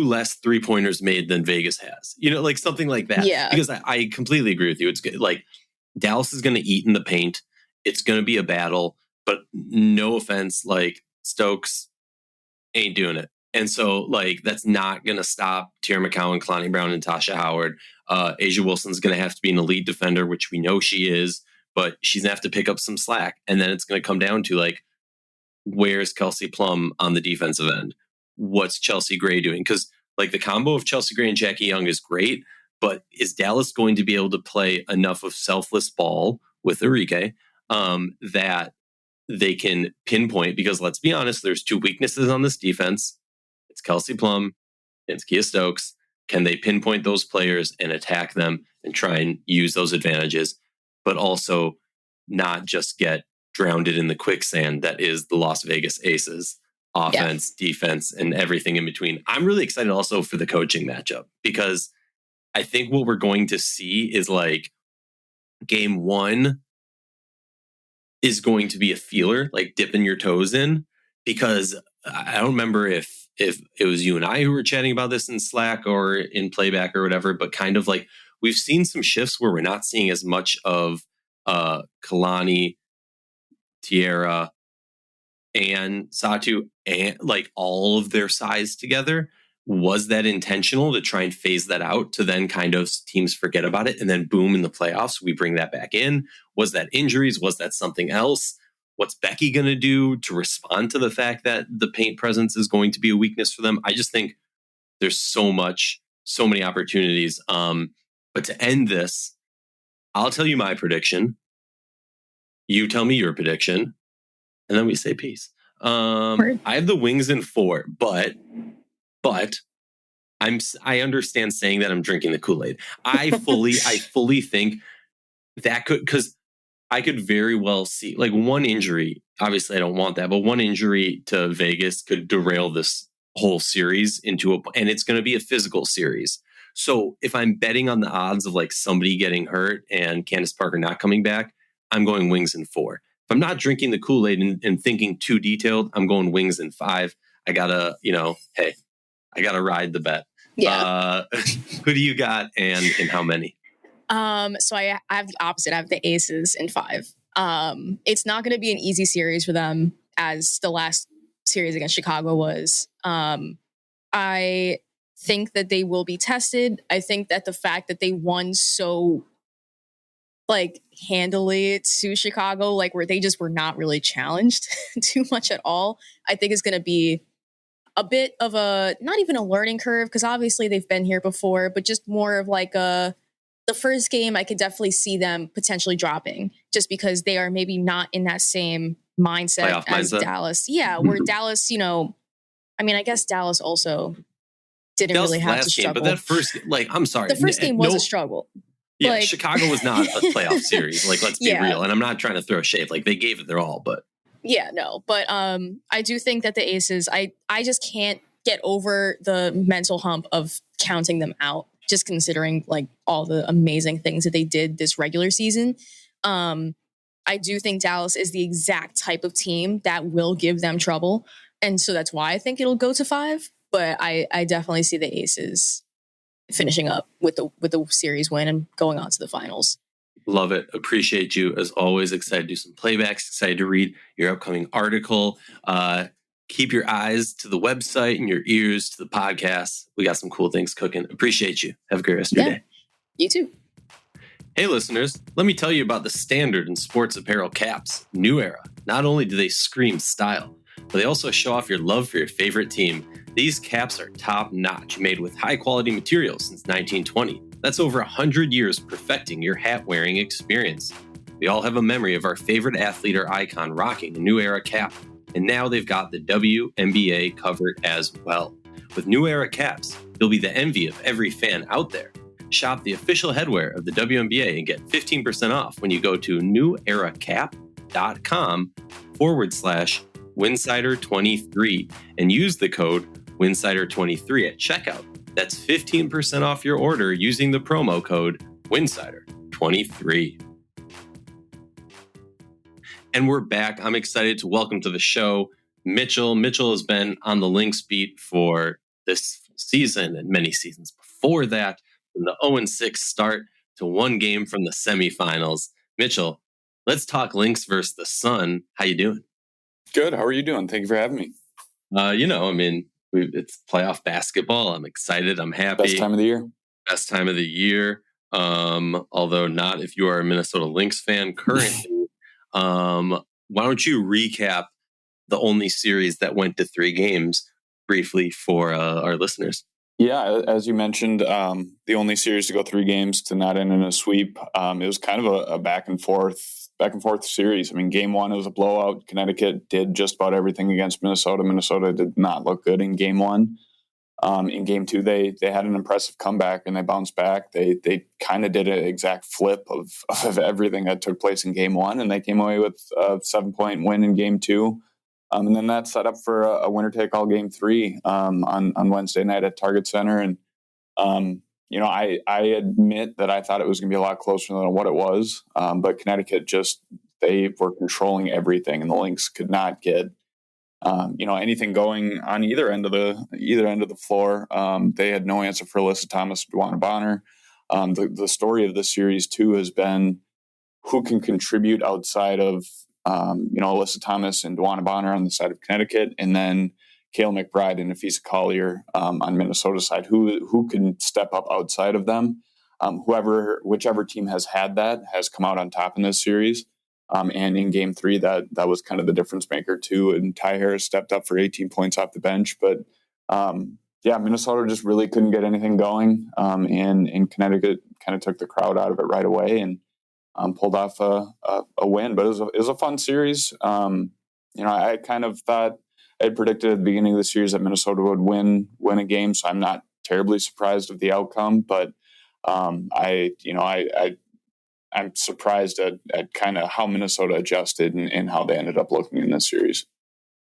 less 3-pointers made than Vegas has. You know, like something like that.
Yeah.
Because I completely agree with you. It's good. Like Dallas is going to eat in the paint. It's going to be a battle, but no offense, like Stokes ain't doing it. And so like, that's not going to stop Tierra McCowan, Kalani Brown, and Tasha Howard. Asia Wilson's going to have to be an elite defender, which we know she is. But she's going to have to pick up some slack. And then it's going to come down to like, where's Kelsey Plum on the defensive end? What's Chelsea Gray doing? Because like the combo of Chelsea Gray and Jackie Young is great, but is Dallas going to be able to play enough of selfless ball with Arike that they can pinpoint? Because let's be honest, there's two weaknesses on this defense. It's Kelsey Plum, it's Kia Stokes. Can they pinpoint those players and attack them and try and use those advantages, but also not just get drowned in the quicksand that is the Las Vegas Aces offense, defense, and everything in between? I'm really excited also for the coaching matchup, because I think what we're going to see is like game one is going to be a feeler, like dipping your toes in, because I don't remember if it was you and I who were chatting about this in Slack or in playback or whatever, but kind of like we've seen some shifts where we're not seeing as much of Kalani, Tierra, and Satu, and like all of their size together. Was that intentional to try and phase that out to then kind of teams forget about it and then boom, in the playoffs we bring that back in? Was that injuries? Was that something else? What's Becky going to do to respond to the fact that the paint presence is going to be a weakness for them? I just think there's so many opportunities. But to end this, I'll tell you my prediction. You tell me your prediction, and then we say peace. I have the Wings in 4, but I understand saying that I'm drinking the Kool-Aid. I fully think that because I could very well see like one injury. Obviously, I don't want that, but one injury to Vegas could derail this whole series and it's going to be a physical series. So if I'm betting on the odds of like somebody getting hurt and Candace Parker not coming back, I'm going Wings in 4. If I'm not drinking the Kool-Aid and thinking too detailed, I'm going Wings in 5. I gotta ride the bet.
Yeah.
Who do you got and how many?
So I have the opposite. I have the Aces in 5. It's not going to be an easy series for them, as the last series against Chicago was. I think that they will be tested. I think that the fact that they won so handily to Chicago, where they just were not really challenged too much at all, I think is going to be a bit of a, not even a learning curve, because obviously they've been here before, but just more of the first game, I could definitely see them potentially dropping, just because they are maybe not in that same mindset as Dallas. Yeah, where Dallas, I guess Dallas also didn't really have to struggle.
Game, but that first, I'm sorry.
The first game was a struggle.
Yeah, Chicago was not a playoff series. Let's be real. And I'm not trying to throw shade. They gave it their all, but.
Yeah, no. But I do think that the Aces, I just can't get over the mental hump of counting them out, just considering all the amazing things that they did this regular season. I do think Dallas is the exact type of team that will give them trouble. And so that's why I think it'll go to 5. But I definitely see the Aces finishing up with the series win and going on to the finals.
Love it. Appreciate you as always. Excited to do some playbacks. Excited to read your upcoming article. Keep your eyes to the website and your ears to the podcast. We got some cool things cooking. Appreciate you. Have a great rest of your day.
You too.
Hey listeners, let me tell you about the standard and sports apparel caps, New Era. Not only do they scream style, but they also show off your love for your favorite team. These caps are top notch, made with high quality materials since 1920. That's over 100 years perfecting your hat wearing experience. We all have a memory of our favorite athlete or icon rocking a New Era cap, and now they've got the WNBA covered as well. With New Era caps, you'll be the envy of every fan out there. Shop the official headwear of the WNBA and get 15% off when you go to neweracap.com/Winsidr23 and use the code Winsidr23 at checkout. That's 15% off your order using the promo code Winsidr23. And we're back. I'm excited to welcome to the show Mitchell. Mitchell has been on the Lynx beat for this season and many seasons before that, from the 0-6 start to one game from the semifinals. Mitchell, let's talk Lynx versus the Sun. How you doing?
Good. How are you doing? Thank you for having me.
It's playoff basketball. I'm excited. I'm happy.
Best time of the year.
Best time of the year. Although not if you are a Minnesota Lynx fan currently. Why don't you recap the only series that went to 3 games briefly for our listeners?
Yeah, as you mentioned, the only series to go 3 games to not end in a sweep. It was kind of a back and forth series. Game 1, it was a blowout. Connecticut did just about everything against Minnesota. Minnesota did not look good in Game 1. In Game 2, they had an impressive comeback and they bounced back. They kind of did an exact flip of everything that took place in Game 1, and they came away with a 7-point win in Game 2. And then that set up for a winner-take-all Game 3 on Wednesday night at Target Center. And, I admit that I thought it was going to be a lot closer than what it was. But Connecticut they were controlling everything, and the Lynx could not get, anything going on either end of the floor. They had no answer for Alyssa Thomas and Duana Bonner. The story of the series, too, has been who can contribute outside of Alyssa Thomas and Duana Bonner on the side of Connecticut, and then Kayla McBride and Nafisa Collier on Minnesota's side. Who can step up outside of them? Whichever team has had that has come out on top in this series. And in Game 3, that was kind of the difference maker too. And Ty Harris stepped up for 18 points off the bench, but Minnesota just really couldn't get anything going. And Connecticut kind of took the crowd out of it right away and pulled off a win. But it was a fun series. I kind of thought I had predicted at the beginning of the series that Minnesota would win a game, so I'm not terribly surprised of the outcome. But I'm surprised at kind of how Minnesota adjusted and how they ended up looking in this series.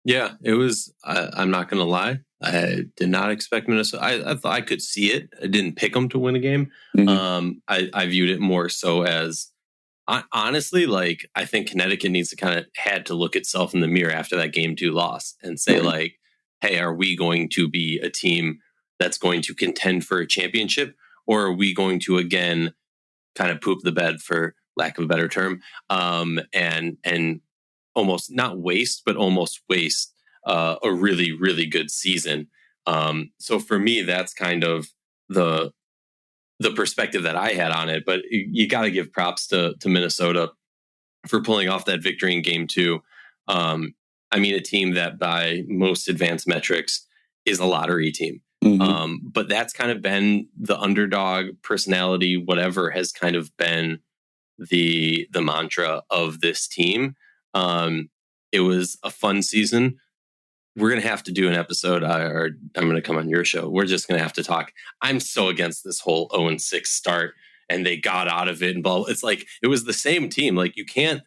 Yeah, it was. I'm not going to lie. I did not expect Minnesota. I thought I could see it. I didn't pick them to win a game. Mm-hmm. I viewed it more so as, honestly, I think Connecticut needs to had to look itself in the mirror after that Game 2 loss and say, mm-hmm. Hey, are we going to be a team that's going to contend for a championship, or are we going to again kind of poop the bed, for lack of a better term, and almost not waste, but almost waste a really, really good season. So for me, that's kind of the perspective that I had on it. But you got to give props to Minnesota for pulling off that victory in game 2. I mean, a team that by most advanced metrics is a lottery team. But that's kind of been the underdog personality, whatever has kind of been the mantra of this team. It was a fun season. We're going to have to do an episode, or I'm going to come on your show. We're just going to have to talk. I'm so against this whole 0-6 start, and they got out of it and blah. It's like, it was the same team. Like, you can't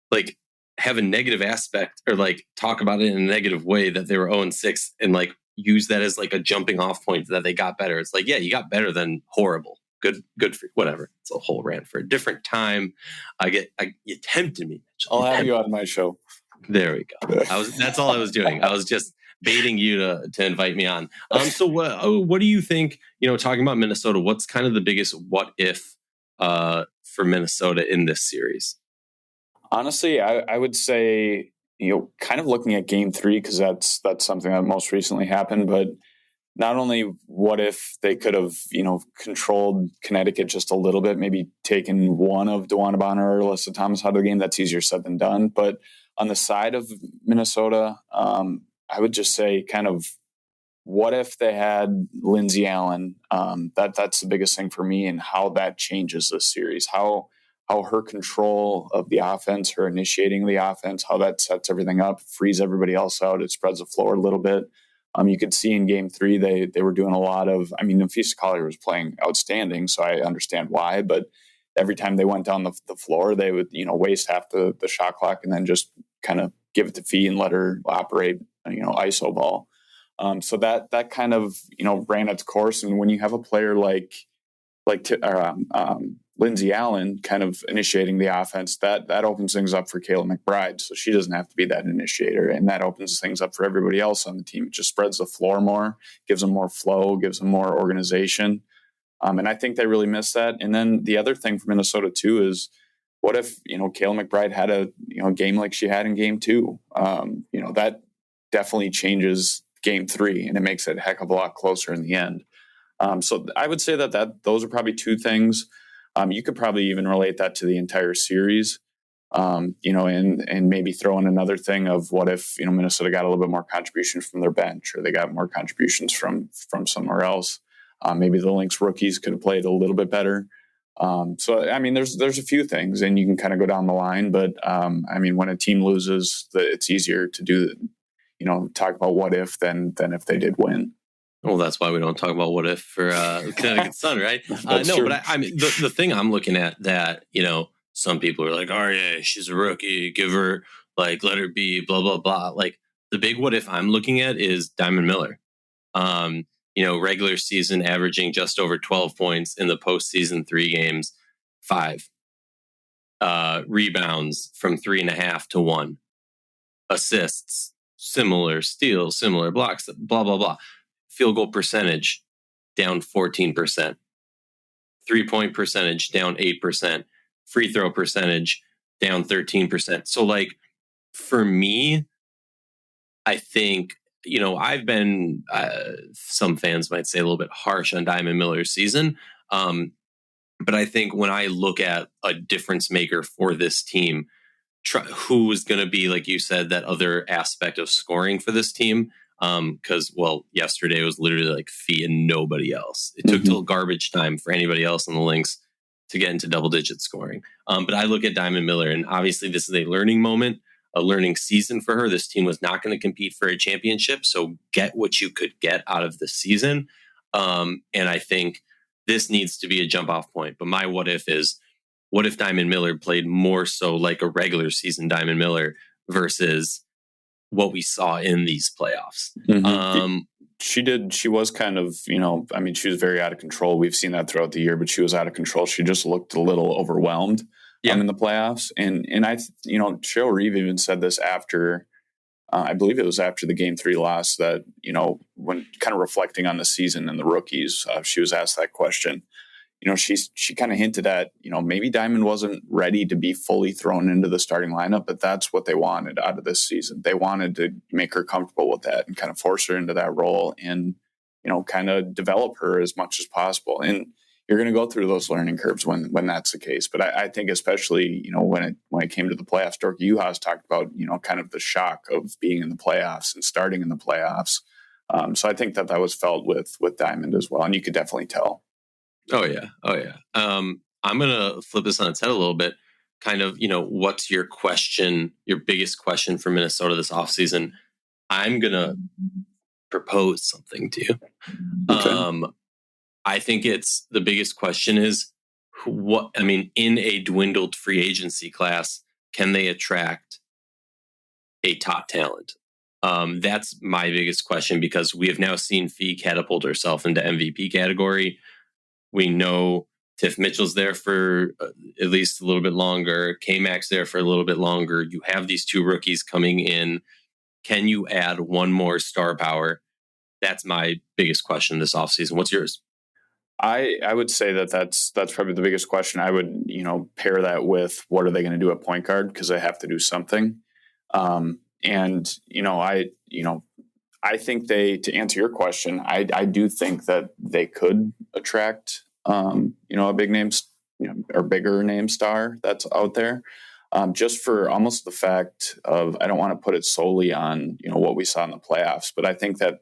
like have a negative aspect or like talk about it in a negative way that they were 0-6 and like use that as like a jumping off point that they got better. It's like, yeah, you got better than horrible. Good for whatever. It's a whole rant for a different time. You tempted me, Mitch.
I'll have you on my show.
There we go. That's all I was doing. I was just baiting you to invite me on. So what do you think, talking about Minnesota, what's kind of the biggest what if for Minnesota in this series?
Honestly, I would say, kind of looking at game 3, because that's something that most recently happened, but not only what if they could have, controlled Connecticut just a little bit, maybe taken one of DeWanna Bonner or Alyssa Thomas out of the game. That's easier said than done. But on the side of Minnesota, I would just say kind of what if they had Lindsay Allen? That's the biggest thing for me, and how that changes this series. How her control of the offense, her initiating the offense, how that sets everything up, frees everybody else out. It spreads the floor a little bit. You could see in game 3, they were doing a lot of, Nafisa Collier was playing outstanding, so I understand why, but every time they went down the floor, they would, waste half the shot clock and then just kind of give it to Fee and let her operate, ISO ball. So that kind of, ran its course. And when you have a player like Lindsay Allen kind of initiating the offense, that opens things up for Kayla McBride. So she doesn't have to be that initiator, and that opens things up for everybody else on the team. It just spreads the floor more, gives them more flow, gives them more organization. And I think they really missed that. And then the other thing for Minnesota too is, what if, Kayla McBride had a, game like she had in game 2? That definitely changes game 3, and it makes it a heck of a lot closer in the end. So I would say that those are probably 2 things. You could probably even relate that to the entire series, and maybe throw in another thing of what if, Minnesota got a little bit more contributions from their bench, or they got more contributions from somewhere else. Maybe the Lynx rookies could have played a little bit better. So there's a few things, and you can kind of go down the line. But when a team loses, it's easier to do, talk about what if than if they did win.
Well, that's why we don't talk about what if for Connecticut Sun, right? No,
true.
But the thing I'm looking at that, some people are like, oh yeah, she's a rookie, give her, like, let her be, blah, blah, blah. Like, the big what if I'm looking at is Diamond Miller. Regular season averaging just over 12 points, in the postseason 3 games, 5. Rebounds from 3.5 to 1. Assists, similar. Steals, similar. Blocks, blah, blah, blah. Field goal percentage down 14%. 3-point percentage down 8%. Free throw percentage down 13%. So, like, for me, I think, I've been, some fans might say, a little bit harsh on Diamond Miller's season. But I think when I look at a difference maker for this team, who is going to be, like you said, that other aspect of scoring for this team? Because, yesterday was literally like Fee and nobody else. It took till garbage time for anybody else on the Lynx to get into double-digit scoring. But I look at Diamond Miller, and obviously this is a learning moment, a learning season for her. This team was not going to compete for a championship, so get what you could get out of the season. And I think this needs to be a jump-off point. But my what if is, what if Diamond Miller played more so like a regular season Diamond Miller versus what we saw in these playoffs?
She did. She was kind of, she was very out of control. We've seen that throughout the year, but she was out of control. She just looked a little overwhelmed in the playoffs. And I, Cheryl Reeve even said this after, I believe it was after the game 3 loss, that, when kind of reflecting on the season and the rookies, she was asked that question. she kind of hinted at, maybe Diamond wasn't ready to be fully thrown into the starting lineup, but that's what they wanted out of this season. They wanted to make her comfortable with that and kind of force her into that role and, kind of develop her as much as possible. And you're going to go through those learning curves when that's the case. But I think especially, when it came to the playoffs, Dorky Uhas talked about, kind of the shock of being in the playoffs and starting in the playoffs. So I think that was felt with Diamond as well. And you could definitely tell.
Oh yeah. I'm going to flip this on its head a little bit. Kind of, what's your question, your biggest question for Minnesota this offseason? I'm going to propose something to you. Okay. I think it's the biggest question is in a dwindled free agency class, can they attract a top talent? That's my biggest question, because we have now seen Fee catapult herself into MVP category. We know Tiff Mitchell's there for at least a little bit longer. K-Mac's there for a little bit longer. You have these two rookies coming in. Can you add one more star power? That's my biggest question this offseason. What's yours?
I would say that's probably the biggest question. I would, pair that with what are they going to do at point guard, because they have to do something. I think to answer your question, I do think that they could attract, a big name, or bigger name star that's out there, just for almost the fact of, I don't want to put it solely on, what we saw in the playoffs, but I think that,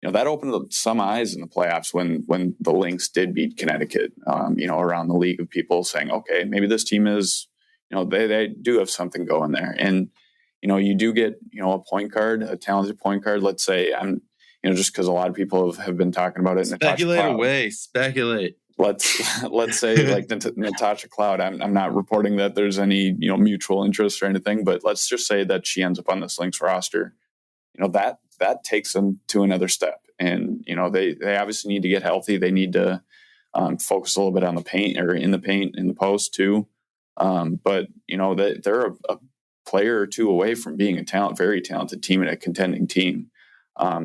that opened up some eyes in the playoffs when the Lynx did beat Connecticut, around the league, of people saying, okay, maybe this team is, they do have something going there. And, you do get, a point guard, a talented point guard. Let's say just because a lot of people have been talking about it.
Speculate.
Let's say like Natasha Cloud. I'm not reporting that there's any, mutual interest or anything, but let's just say that she ends up on this Lynx roster. That takes them to another step. And, they obviously need to get healthy. They need to focus a little bit on the paint, or in the post too. But, they're a player or two away from being a very talented team and a contending team.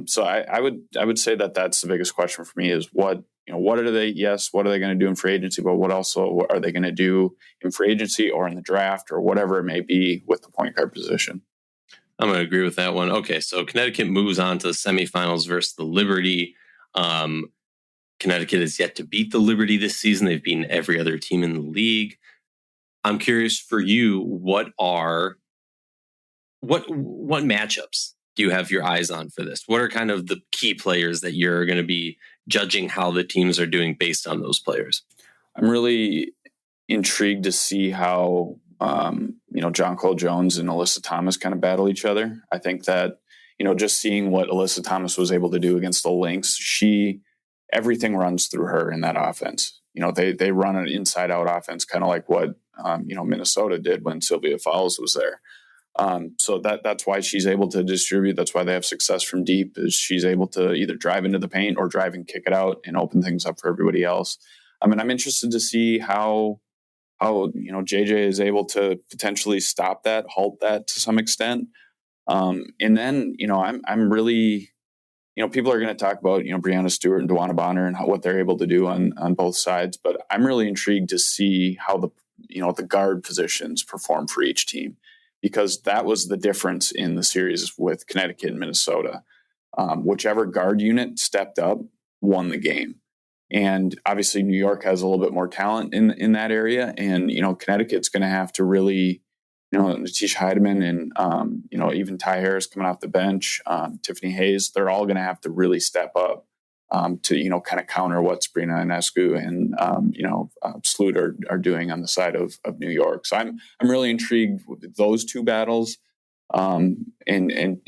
So I would say that that's the biggest question for me is what are they going to do in free agency, but what also are they going to do in free agency or in the draft or whatever it may be with the point guard position?
I'm going to agree with that one. Okay, so Connecticut moves on to the semifinals versus the Liberty. Connecticut has yet to beat the Liberty this season. They've beaten every other team in the league. I'm curious for you, what matchups do you have your eyes on for this? What are kind of the key players that you're going to be judging how the teams are doing based on those players?
I'm really intrigued to see how John Cole Jones and Alyssa Thomas kind of battle each other. I think that, just seeing what Alyssa Thomas was able to do against the Lynx, everything runs through her in that offense. They run an inside out offense, kind of like what, Minnesota did when Sylvia Fowles was there. So that's why she's able to distribute. That's why they have success from deep, is she's able to either drive into the paint or drive and kick it out and open things up for everybody else. I mean, I'm interested to see how JJ is able to potentially stop that, halt that to some extent. And then, I'm really, people are going to talk about, Brianna Stewart and DeWanna Bonner and what they're able to do on both sides. But I'm really intrigued to see how the guard positions perform for each team, because that was the difference in the series with Connecticut and Minnesota. Whichever guard unit stepped up won the game. And obviously New York has a little bit more talent in that area. And, Connecticut's going to have to really, Natisha Heidemann and, even Ty Harris coming off the bench, Tiffany Hayes, they're all going to have to really step up to, kind of counter what Sabrina Ionescu and, Sloot are doing on the side of New York. So I'm really intrigued with those two battles. And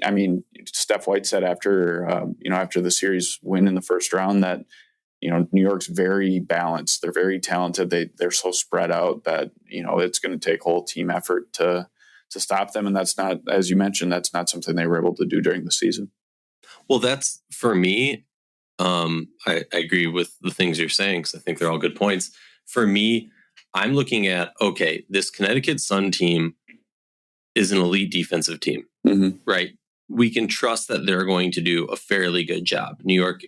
I mean, Steph White said after the series win in the first round that, New York's very balanced. They're very talented. They're so spread out that, it's going to take whole team effort to stop them. And that's not, as you mentioned, that's not something they were able to do during the season.
Well, that's, for me, I agree with the things you're saying, because I think they're all good points. For me, I'm looking at, okay, this Connecticut Sun team is an elite defensive team, right? We can trust that they're going to do a fairly good job. New York,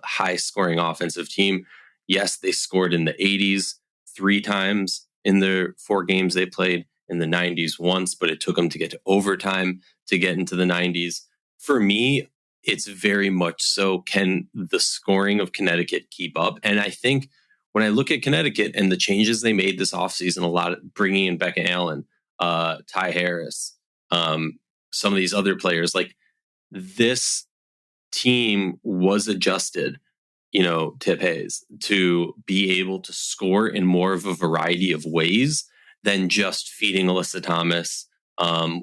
high scoring offensive team. Yes, they scored in the 80s 3 times in the 4 games they played, in the 90s once, but it took them to get to overtime to get into the 90s. For me, it's very much so, can the scoring of Connecticut keep up? And I think when I look at Connecticut and the changes they made this offseason, a lot of bringing in Becca Allen, Ty Harris, some of these other players, like this team was adjusted, Tip Hayes, to be able to score in more of a variety of ways than just feeding Alyssa Thomas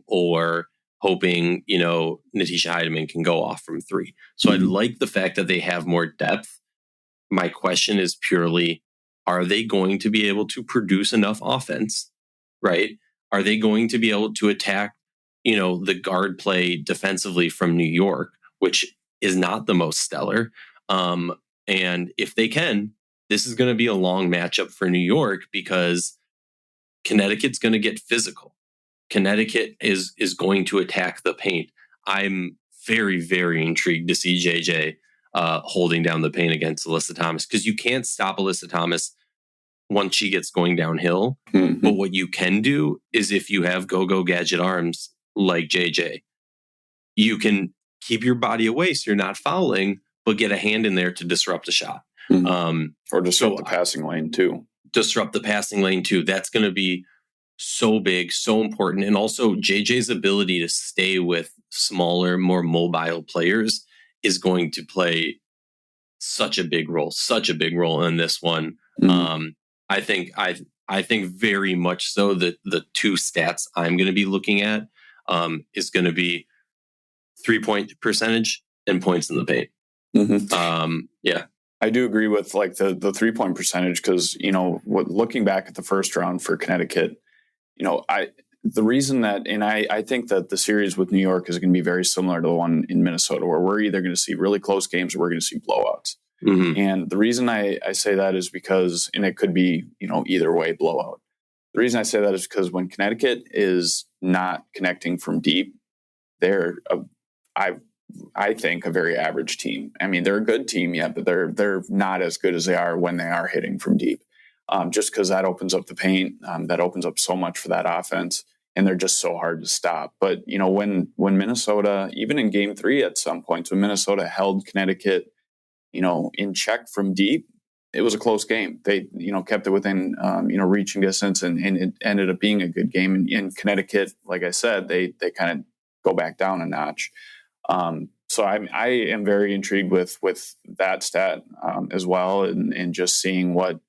or hoping, Natisha Heidemann can go off from 3. So I like the fact that they have more depth. My question is purely, are they going to be able to produce enough offense, right? Are they going to be able to attack, the guard play defensively from New York, which is not the most stellar? And if they can, this is going to be a long matchup for New York because Connecticut's going to get physical. Connecticut is going to attack the paint. I'm very, very intrigued to see JJ holding down the paint against Alyssa Thomas, because you can't stop Alyssa Thomas once she gets going downhill. Mm-hmm. But what you can do is, if you have go-go gadget arms like JJ, you can keep your body away so you're not fouling, but get a hand in there to disrupt a shot.
Mm-hmm. Or disrupt the passing lane too.
Disrupt the passing lane too. That's going to be so big, so important. And also JJ's ability to stay with smaller, more mobile players is going to play such a big role in this one. Mm-hmm. I think very much so that the 2 stats I'm going to be looking at is going to be 3-point percentage and points in the paint. Mm-hmm. Yeah.
I do agree with like the 3-point percentage, because, looking back at the first round for Connecticut, the reason that, and I think that the series with New York is going to be very similar to the one in Minnesota, where we're either going to see really close games or we're going to see blowouts. Mm-hmm. And the reason I say that is because, and it could be, either way blowout. The reason I say that is because when Connecticut is not connecting from deep, they're I think a very average team. I mean, they're a good team, yeah, but they're not as good as they are when they are hitting from deep. Just because that opens up the paint, that opens up so much for that offense, and they're just so hard to stop. But when Minnesota, even in Game 3 at some points, when Minnesota held Connecticut, in check from deep, it was a close game. They kept it within reaching distance, and it ended up being a good game. And in Connecticut, like I said, they kind of go back down a notch. So I am very intrigued with that stat as well, and just seeing what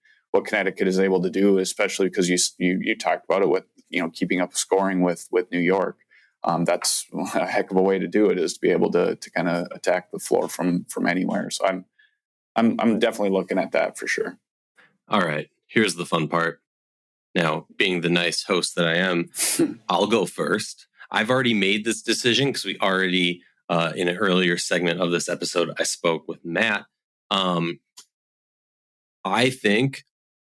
Connecticut is able to do, especially because you talked about it with keeping up scoring with New York. That's a heck of a way to do it, is to be able to kind of attack the floor from anywhere. So I'm definitely looking at that for sure.
All right, here's the fun part. Now, being the nice host that I am, I'll go first. I've already made this decision because we already, in an earlier segment of this episode, I spoke with Matt. I think,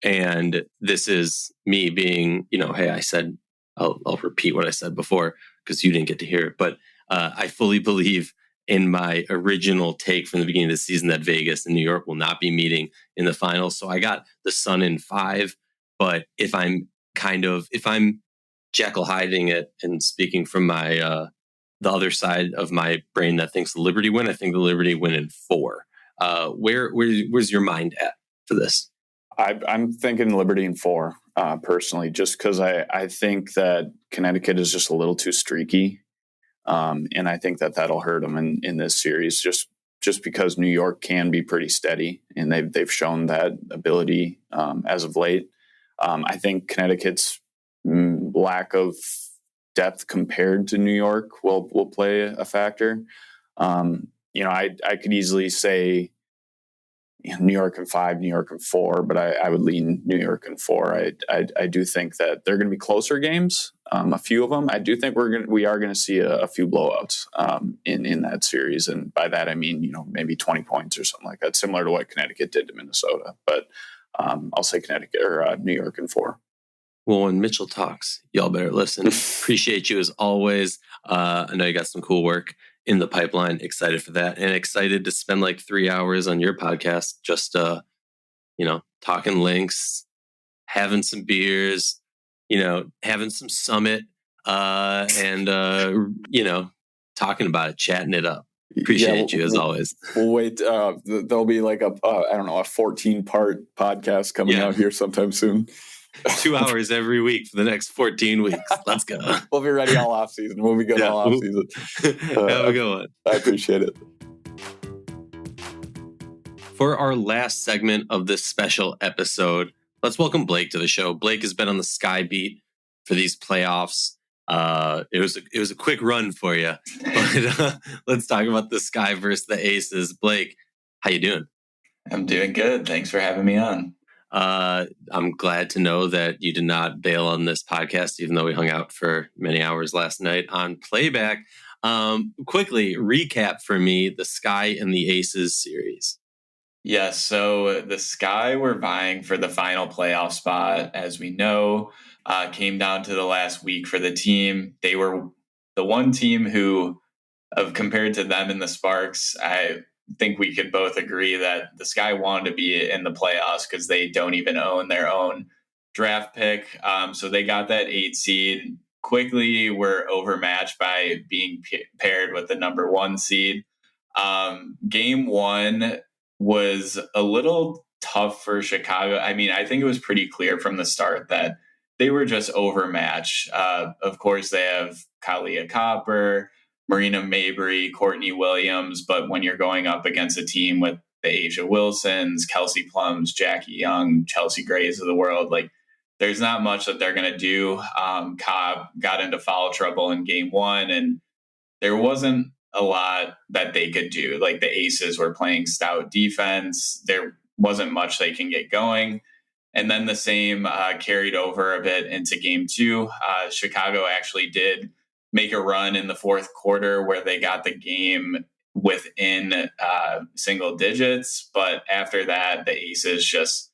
and this is me being, hey, I said, I'll repeat what I said before because you didn't get to hear it, but I fully believe in my original take from the beginning of the season that Vegas and New York will not be meeting in the finals. So I got the Sun in 5, but if I'm Jekyll hiding it and speaking from my the other side of my brain that thinks the Liberty win, I think the Liberty win in 4. Where's your mind at for this?
I'm thinking Liberty in 4, personally, just because I think that Connecticut is just a little too streaky. And I think that'll hurt them in this series, just because New York can be pretty steady, and they've shown that ability as of late. I think Connecticut's lack of depth compared to New York will play a factor. I could easily say New York in 5, New York in 4, but I would lean New York in 4. I do think that they're going to be closer games, a few of them. I do think we are going to see a few blowouts in that series, and by that I mean maybe 20 points or something like that, similar to what Connecticut did to Minnesota. But I'll say Connecticut or New York in 4.
Well, when Mitchell talks, y'all better listen. Appreciate you as always. I know you got some cool work in the pipeline. Excited for that, and excited to spend like 3 hours on your podcast just talking Lynx, having some beers, having some Summit, and talking about it, chatting it up. Appreciate you as always.
We'll wait. There'll be like a 14-part podcast coming out here sometime soon.
2 hours every week for the next 14 weeks. Let's go.
We'll be ready all off season. We'll be good all off season.
Have a good one.
I appreciate it.
For our last segment of this special episode, let's welcome Blake to the show. Blake has been on the Sky beat for these playoffs. It was a quick run for you, but let's talk about the Sky versus the Aces. Blake, how you doing?
I'm doing good. Thanks for having me on.
I'm glad to know that you did not bail on this podcast, even though we hung out for many hours last night on playback. Quickly recap for me the Sky and the Aces series.
Yes, so the Sky were vying for the final playoff spot, as we know. Came down to the last week for the team. They were the one team who, compared to them and the Sparks, I think we could both agree that the Sky wanted to be in the playoffs because they don't even own their own draft pick. So they got that 8 seed. Quickly were overmatched by being paired with the number 1 seed. Game 1 was a little tough for Chicago. I mean, I think it was pretty clear from the start that they were just overmatched. Of course, they have Kalia Copper, Marina Mabrey, Courtney Williams, but when you're going up against a team with the Asia Wilsons, Kelsey Plums, Jackie Young, Chelsea Grays of the world, like there's not much that they're going to do. Cobb got into foul trouble in game 1, and there wasn't a lot that they could do. Like the Aces were playing stout defense. There wasn't much they can get going. And then the same carried over a bit into game 2. Chicago actually did make a run in the fourth quarter where they got the game within single digits. But after that, the Aces just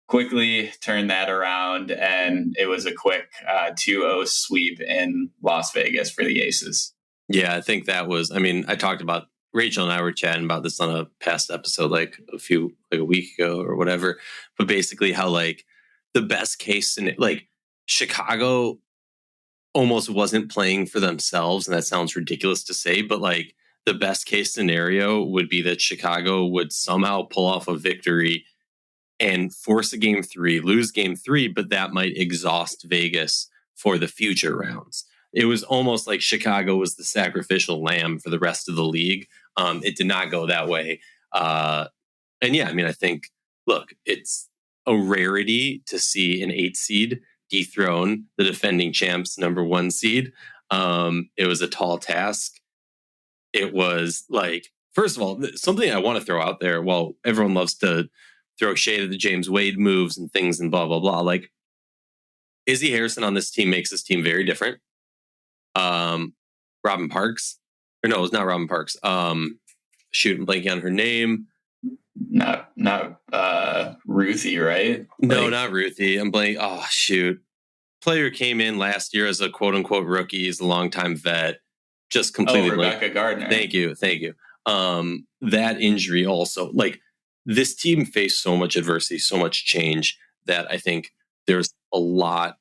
quickly turned that around, and it was a quick 2-0 sweep in Las Vegas for the Aces.
Yeah, I think that was, I talked about, Rachel and I were chatting about this on a past episode, like a week ago or whatever, but basically how like the best case, like Chicago almost wasn't playing for themselves. And that sounds ridiculous to say, but like the best case scenario would be that Chicago would somehow pull off a victory and force a game 3, lose game 3, but that might exhaust Vegas for the future rounds. It was almost like Chicago was the sacrificial lamb for the rest of the league. It did not go that way. And yeah, I think, look, it's a rarity to see an 8 seed dethrone the defending champs number 1 seed. It was a tall task. It was like, first of all, something I want to throw out there, while everyone loves to throw shade at the James Wade moves and things and blah, blah, blah. Like Izzy Harrison on this team makes this team very different. Robin Parks, or no, it's not Robin Parks. Shoot, I'm blanking on her name.
Not Ruthie, right?
No, not Ruthie. I'm blanking. Oh, shoot. Player came in last year as a quote unquote rookie. He's a longtime vet. Just completely.
Rebecca Gardner.
Thank you. That injury also, like this team faced so much adversity, so much change that I think there's a lot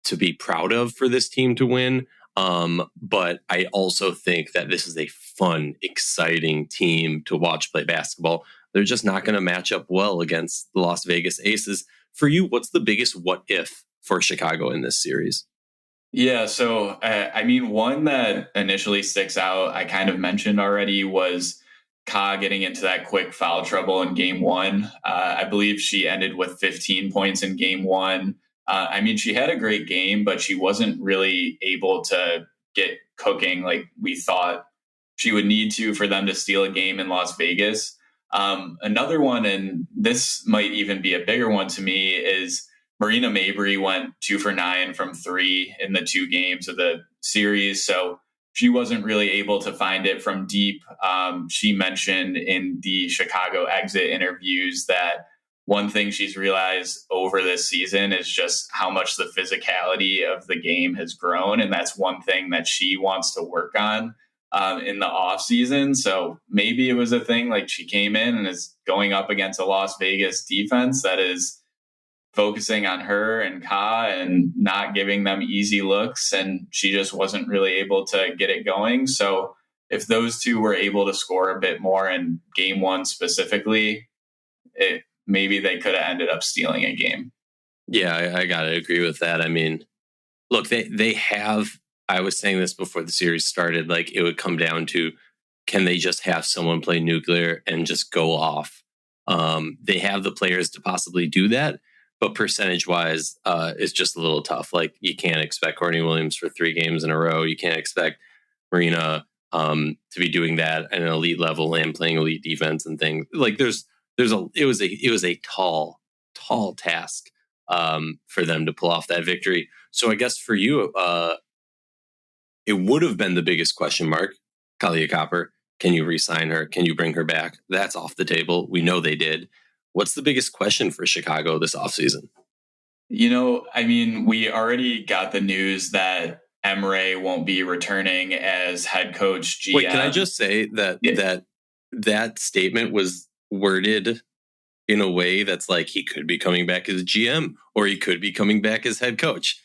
to be proud of for this team to win. But I also think that this is a fun, exciting team to watch play basketball. They're just not going to match up well against the Las Vegas Aces. For you, what's the biggest what if for Chicago in this series?
Yeah, so one that initially sticks out, I kind of mentioned already, was Ka getting into that quick foul trouble in game 1. I believe she ended with 15 points in game 1. She had a great game, but she wasn't really able to get cooking like we thought she would need to for them to steal a game in Las Vegas. Another one, and this might even be a bigger one to me, is Marina Mabrey went 2 for 9 from 3 in the 2 games of the series. So she wasn't really able to find it from deep. She mentioned in the Chicago exit interviews that one thing she's realized over this season is just how much the physicality of the game has grown. And that's one thing that she wants to work on. in the off season. So maybe it was a thing like she came in and is going up against a Las Vegas defense that is focusing on her and Ka and not giving them easy looks. And she just wasn't really able to get it going. So if those two were able to score a bit more in game one specifically, maybe they could have ended up stealing a game.
Yeah, I got to agree with that. I mean, look, they have, I was saying this before the series started, like it would come down to, can they just have someone play nuclear and just go off? They have the players to possibly do that, but percentage-wise, it's just a little tough. Like you can't expect Courtney Williams for 3 games in a row. You can't expect Marina to be doing that at an elite level and playing elite defense and things. Like it was a tall task for them to pull off that victory. So I guess for you, it would have been the biggest question mark. Kalia Copper, can you re-sign her? Can you bring her back? That's off the table. We know they did. What's the biggest question for Chicago this offseason?
I mean, we already got the news that Emre won't be returning as head coach GM.
Wait, can I just say that that statement was worded in a way that's like he could be coming back as GM or he could be coming back as head coach?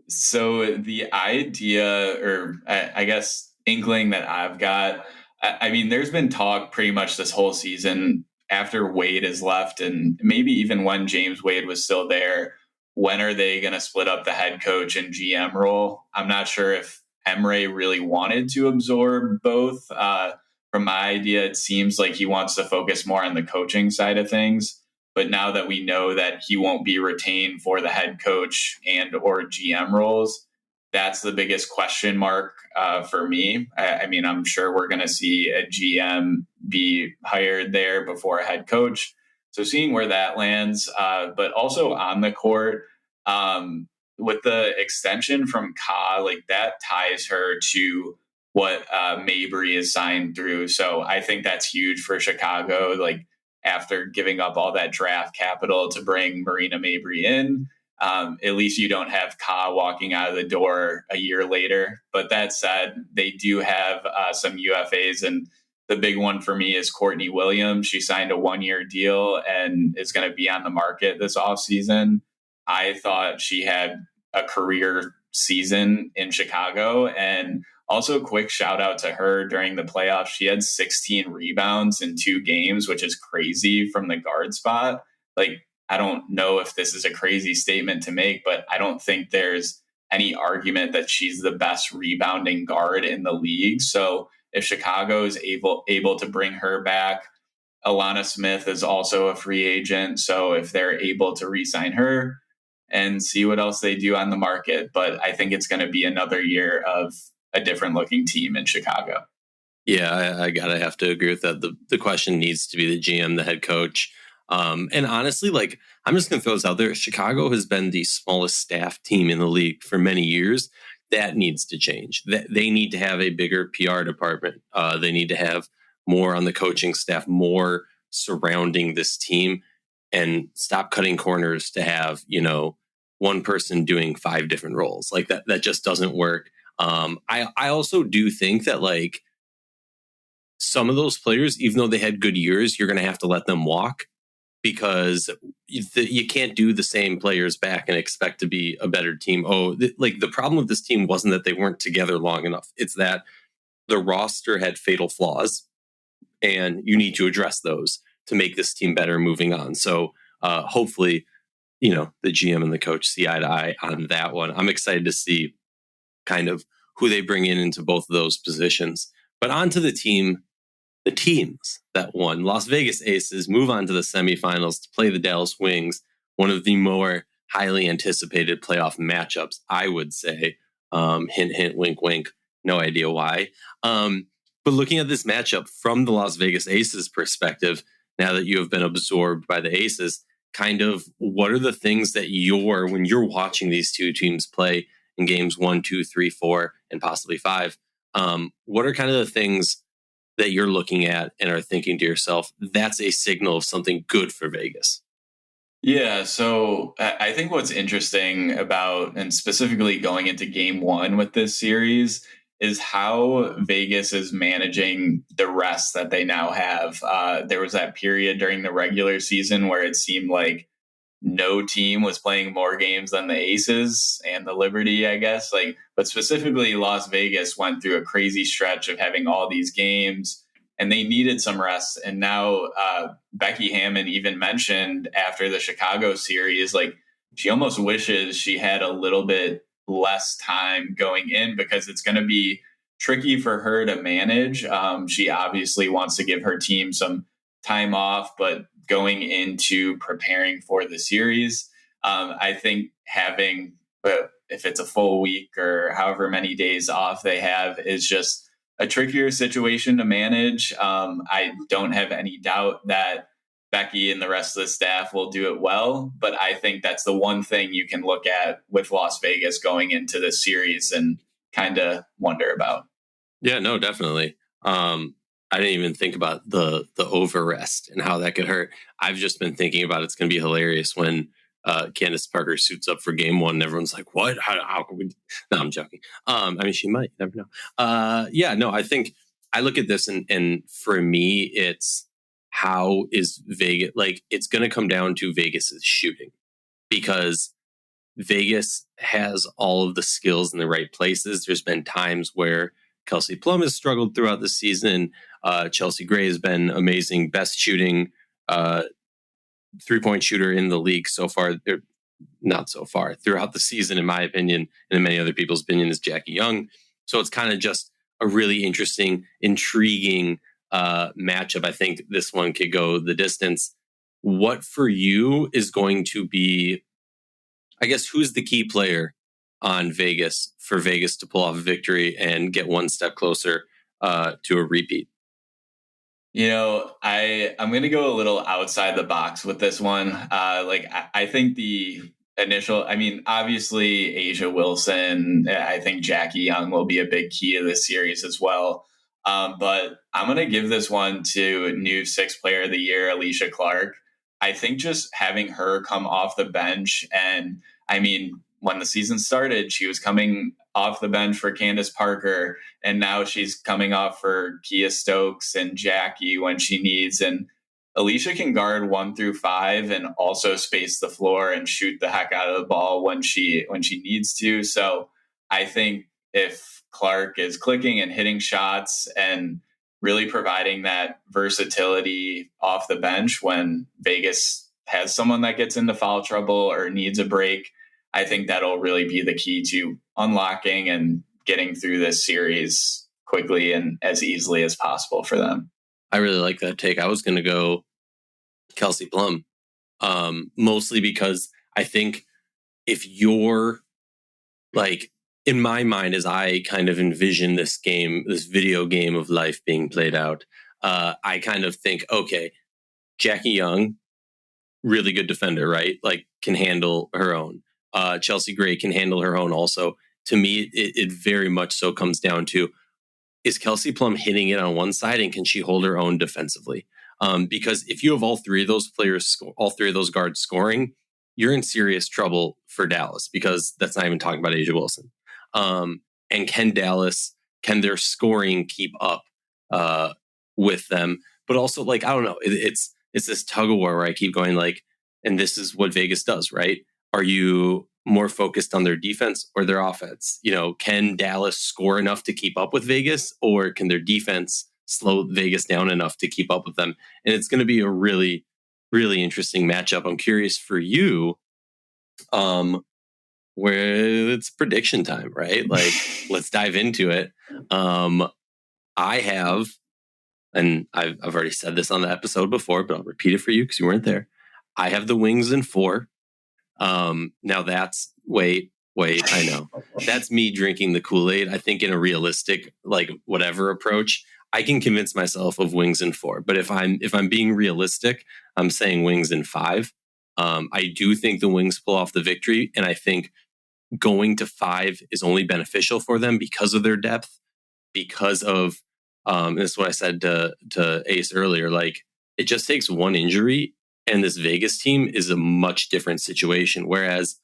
So the idea, or I guess inkling that I've got, I mean, there's been talk pretty much this whole season after Wade has left, and maybe even when James Wade was still there, when are they going to split up the head coach and GM role? I'm not sure if Emre really wanted to absorb both. From my idea, it seems like he wants to focus more on the coaching side of things. But now that we know that he won't be retained for the head coach and or GM roles, that's the biggest question mark for me. I mean, I'm sure we're going to see a GM be hired there before a head coach. So seeing where that lands, but also on the court, with the extension from Ka, like that ties her to what Mabry is signed through. So I think that's huge for Chicago. Like after giving up all that draft capital to bring Marina Mabry in, at least you don't have Ka walking out of the door a year later. But that said, they do have some UFAs, and the big one for me is Courtney Williams. She signed a 1-year deal and is going to be on the market this offseason. I thought she had a career season in Chicago. And also a quick shout out to her during the playoffs. She had 16 rebounds in 2 games, which is crazy from the guard spot. Like, I don't know if this is a crazy statement to make, but I don't think there's any argument that she's the best rebounding guard in the league. So if Chicago is able to bring her back, Alana Smith is also a free agent. So if they're able to re-sign her and see what else they do on the market, but I think it's going to be another year of a different looking team in Chicago.
Yeah, I gotta have to agree with that. The question needs to be the GM, the head coach. And honestly, like, I'm just going to throw this out there. Chicago has been the smallest staff team in the league for many years. That needs to change. They need to have a bigger PR department. They need to have more on the coaching staff, more surrounding this team, and stop cutting corners to have, one person doing 5 different roles. Like that just doesn't work. I also do think that, like, some of those players, even though they had good years, you're going to have to let them walk, because you can't do the same players back and expect to be a better team. The problem with this team wasn't that they weren't together long enough. It's that the roster had fatal flaws, and you need to address those to make this team better moving on. So hopefully, the GM and the coach see eye to eye on that one. I'm excited to see kind of who they bring into both of those positions. But on to the teams that won. Las Vegas Aces move on to the semifinals to play the Dallas Wings, one of the more highly anticipated playoff matchups, I would say. Hint, hint, wink, wink. No idea why. But looking at this matchup from the Las Vegas Aces perspective, now that you have been absorbed by the Aces, kind of what are the things that when you're watching these two teams play in games 1, 2, 3, 4, and possibly 5, what are kind of the things that you're looking at and are thinking to yourself, that's a signal of something good for Vegas?
Yeah, so I think what's interesting about, and specifically going into game 1 with this series, is how Vegas is managing the rest that they now have. There was that period during the regular season where it seemed like no team was playing more games than the Aces and the Liberty, I guess. But specifically, Las Vegas went through a crazy stretch of having all these games, and they needed some rest. And now Becky Hammon even mentioned after the Chicago series, she almost wishes she had a little bit less time going in because it's going to be tricky for her to manage. She obviously wants to give her team some time off, but going into preparing for the series, I think having, if it's a full week or however many days off they have, is just a trickier situation to manage. I don't have any doubt that Becky and the rest of the staff will do it well, but I think that's the one thing you can look at with Las Vegas going into this series and kind of wonder about.
Yeah, no, definitely. I didn't even think about the over rest and how that could hurt. I've just been thinking about it's going to be hilarious when Candace Parker suits up for game one and everyone's like, what? How can we? No, I'm joking. I mean, she might, you never know. Yeah, no, I think I look at this and for me, it's how is Vegas, it's going to come down to Vegas's shooting because Vegas has all of the skills in the right places. There's been times where Kelsey Plum has struggled throughout the season. Chelsea Gray has been amazing, best shooting three-point shooter in the league so far. Not so far throughout the season, in my opinion, and in many other people's opinion, is Jackie Young. So it's kind of just a really interesting, intriguing matchup. I think this one could go the distance. What for you is going to be, I guess, who's the key player on Vegas for Vegas to pull off a victory and get one step closer to a repeat?
I'm going to go a little outside the box with this one. I think the initial, obviously Asia Wilson, I think Jackie Young will be a big key of this series as well. But I'm going to give this one to new sixth player of the year, Alicia Clark. I think just having her come off the bench, and when the season started, she was coming off the bench for Candace Parker, and now she's coming off for Kia Stokes and Jackie when she needs. And Alicia can guard 1 through 5 and also space the floor and shoot the heck out of the ball when she needs to. So I think if Clark is clicking and hitting shots and really providing that versatility off the bench when Vegas has someone that gets into foul trouble or needs a break, I think that'll really be the key to unlocking and getting through this series quickly and as easily as possible for them.
I really like that take. I was going to go Kelsey Plum, mostly because I think if you're in my mind, as I kind of envision this game, this video game of life being played out, I kind of think, okay, Jackie Young, really good defender, right? Can handle her own. Chelsea Gray can handle her own also. To me, it very much so comes down to, is Kelsey Plum hitting it on one side and can she hold her own defensively? Because if you have all three of those players, all three of those guards scoring, you're in serious trouble for Dallas, because that's not even talking about Asia Wilson. And can their scoring keep up with them? But also, I don't know, it's this tug of war where I keep going and this is what Vegas does, right? Are you more focused on their defense or their offense? Can Dallas score enough to keep up with Vegas, or can their defense slow Vegas down enough to keep up with them? And it's going to be a really, really interesting matchup. I'm curious for you, where it's prediction time, right? Let's dive into it. I have, and I've already said this on the episode before, but I'll repeat it for you because you weren't there. I have the Wings in 4. Now that's wait, I know that's me drinking the Kool-Aid. I think in a realistic, whatever approach, I can convince myself of Wings in 4. But if I'm being realistic, I'm saying Wings in 5. I do think the Wings pull off the victory, and I think going to 5 is only beneficial for them because of their depth, because of this is what I said to Ace earlier. It just takes one injury, and this Vegas team is a much different situation. Whereas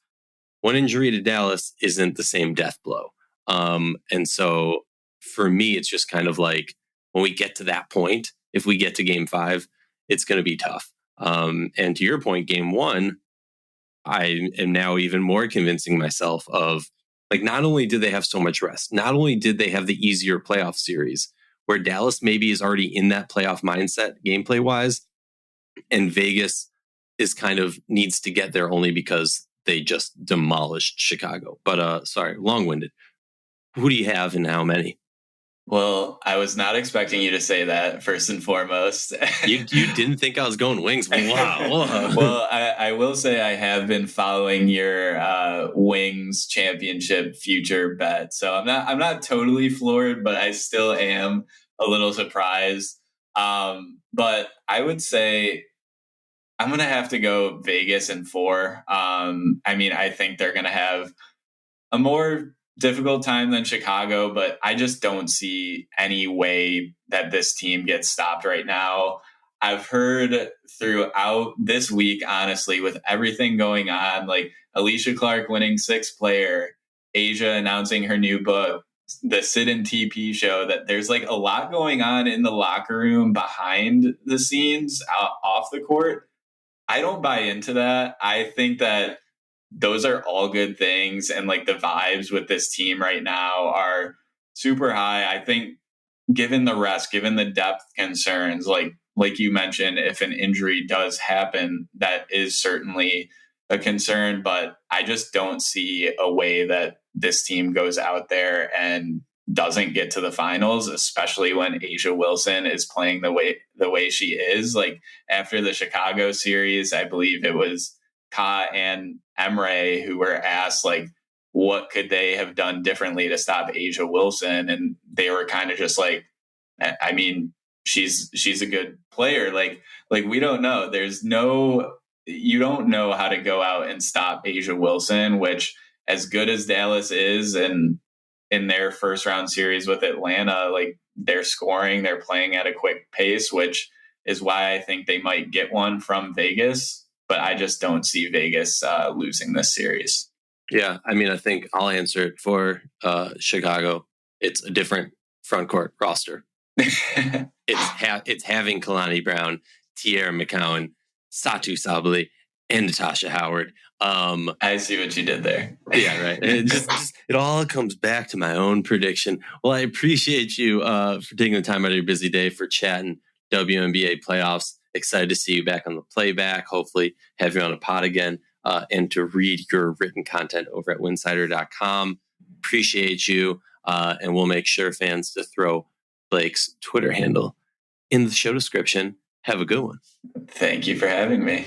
one injury to Dallas isn't the same death blow. And so for me, it's just kind of like when we get to that point, if we get to game 5, it's going to be tough. And to your point, game 1, I am now even more convincing myself of like, not only did they have so much rest, not only did they have the easier playoff series where Dallas maybe is already in that playoff mindset gameplay wise, and Vegas is kind of needs to get there only because they just demolished Chicago. But sorry, long-winded. Who do you have and how many?
Well, I was not expecting you to say that, first and foremost.
You didn't think I was going Wings? Wow.
Well, I will say I have been following your Wings championship future bet, so I'm not totally floored, but I still am a little surprised. But I would say I'm gonna have to go Vegas in 4. I mean, I think they're gonna have a more difficult time than Chicago, but I just don't see any way that this team gets stopped right now. I've heard throughout this week, honestly, with everything going on, like Alicia Clark winning 6th player, Asia announcing her new book, the Sid and TP show, that there's like a lot going on in the locker room behind the scenes off the court. I don't buy into that. I think that those are all good things. And like the vibes with this team right now are super high. I think given the rest, given the depth concerns, like you mentioned, if an injury does happen, that is certainly a concern, but I just don't see a way that this team goes out there and doesn't get to the finals, especially when Asia Wilson is playing the way she is. Like after the Chicago series, I believe it was Ka and Emre who were asked like what could they have done differently to stop Asia Wilson, and they were kind of just like, I mean, she's a good player. Like we don't know. You don't know how to go out and stop Asia Wilson, which as good as Dallas is, and in their first round series with Atlanta, like they're scoring, they're playing at a quick pace, which is why I think they might get one from Vegas. But I just don't see Vegas losing this series.
Yeah, I mean, I think I'll answer it for Chicago. It's a different front court roster. It's having Kalani Brown, Tierra McCowan, Satu Sabali, and Natasha Howard.
I see what you did there.
Yeah, right. It just it all comes back to my own prediction. Well, I appreciate you for taking the time out of your busy day for chatting WNBA playoffs. Excited to see you back on the playback. Hopefully have you on a pod again and to read your written content over at Winsidr.com. Appreciate you. And we'll make sure fans to throw Blake's Twitter handle in the show description. Have a good one.
Thank you for having me.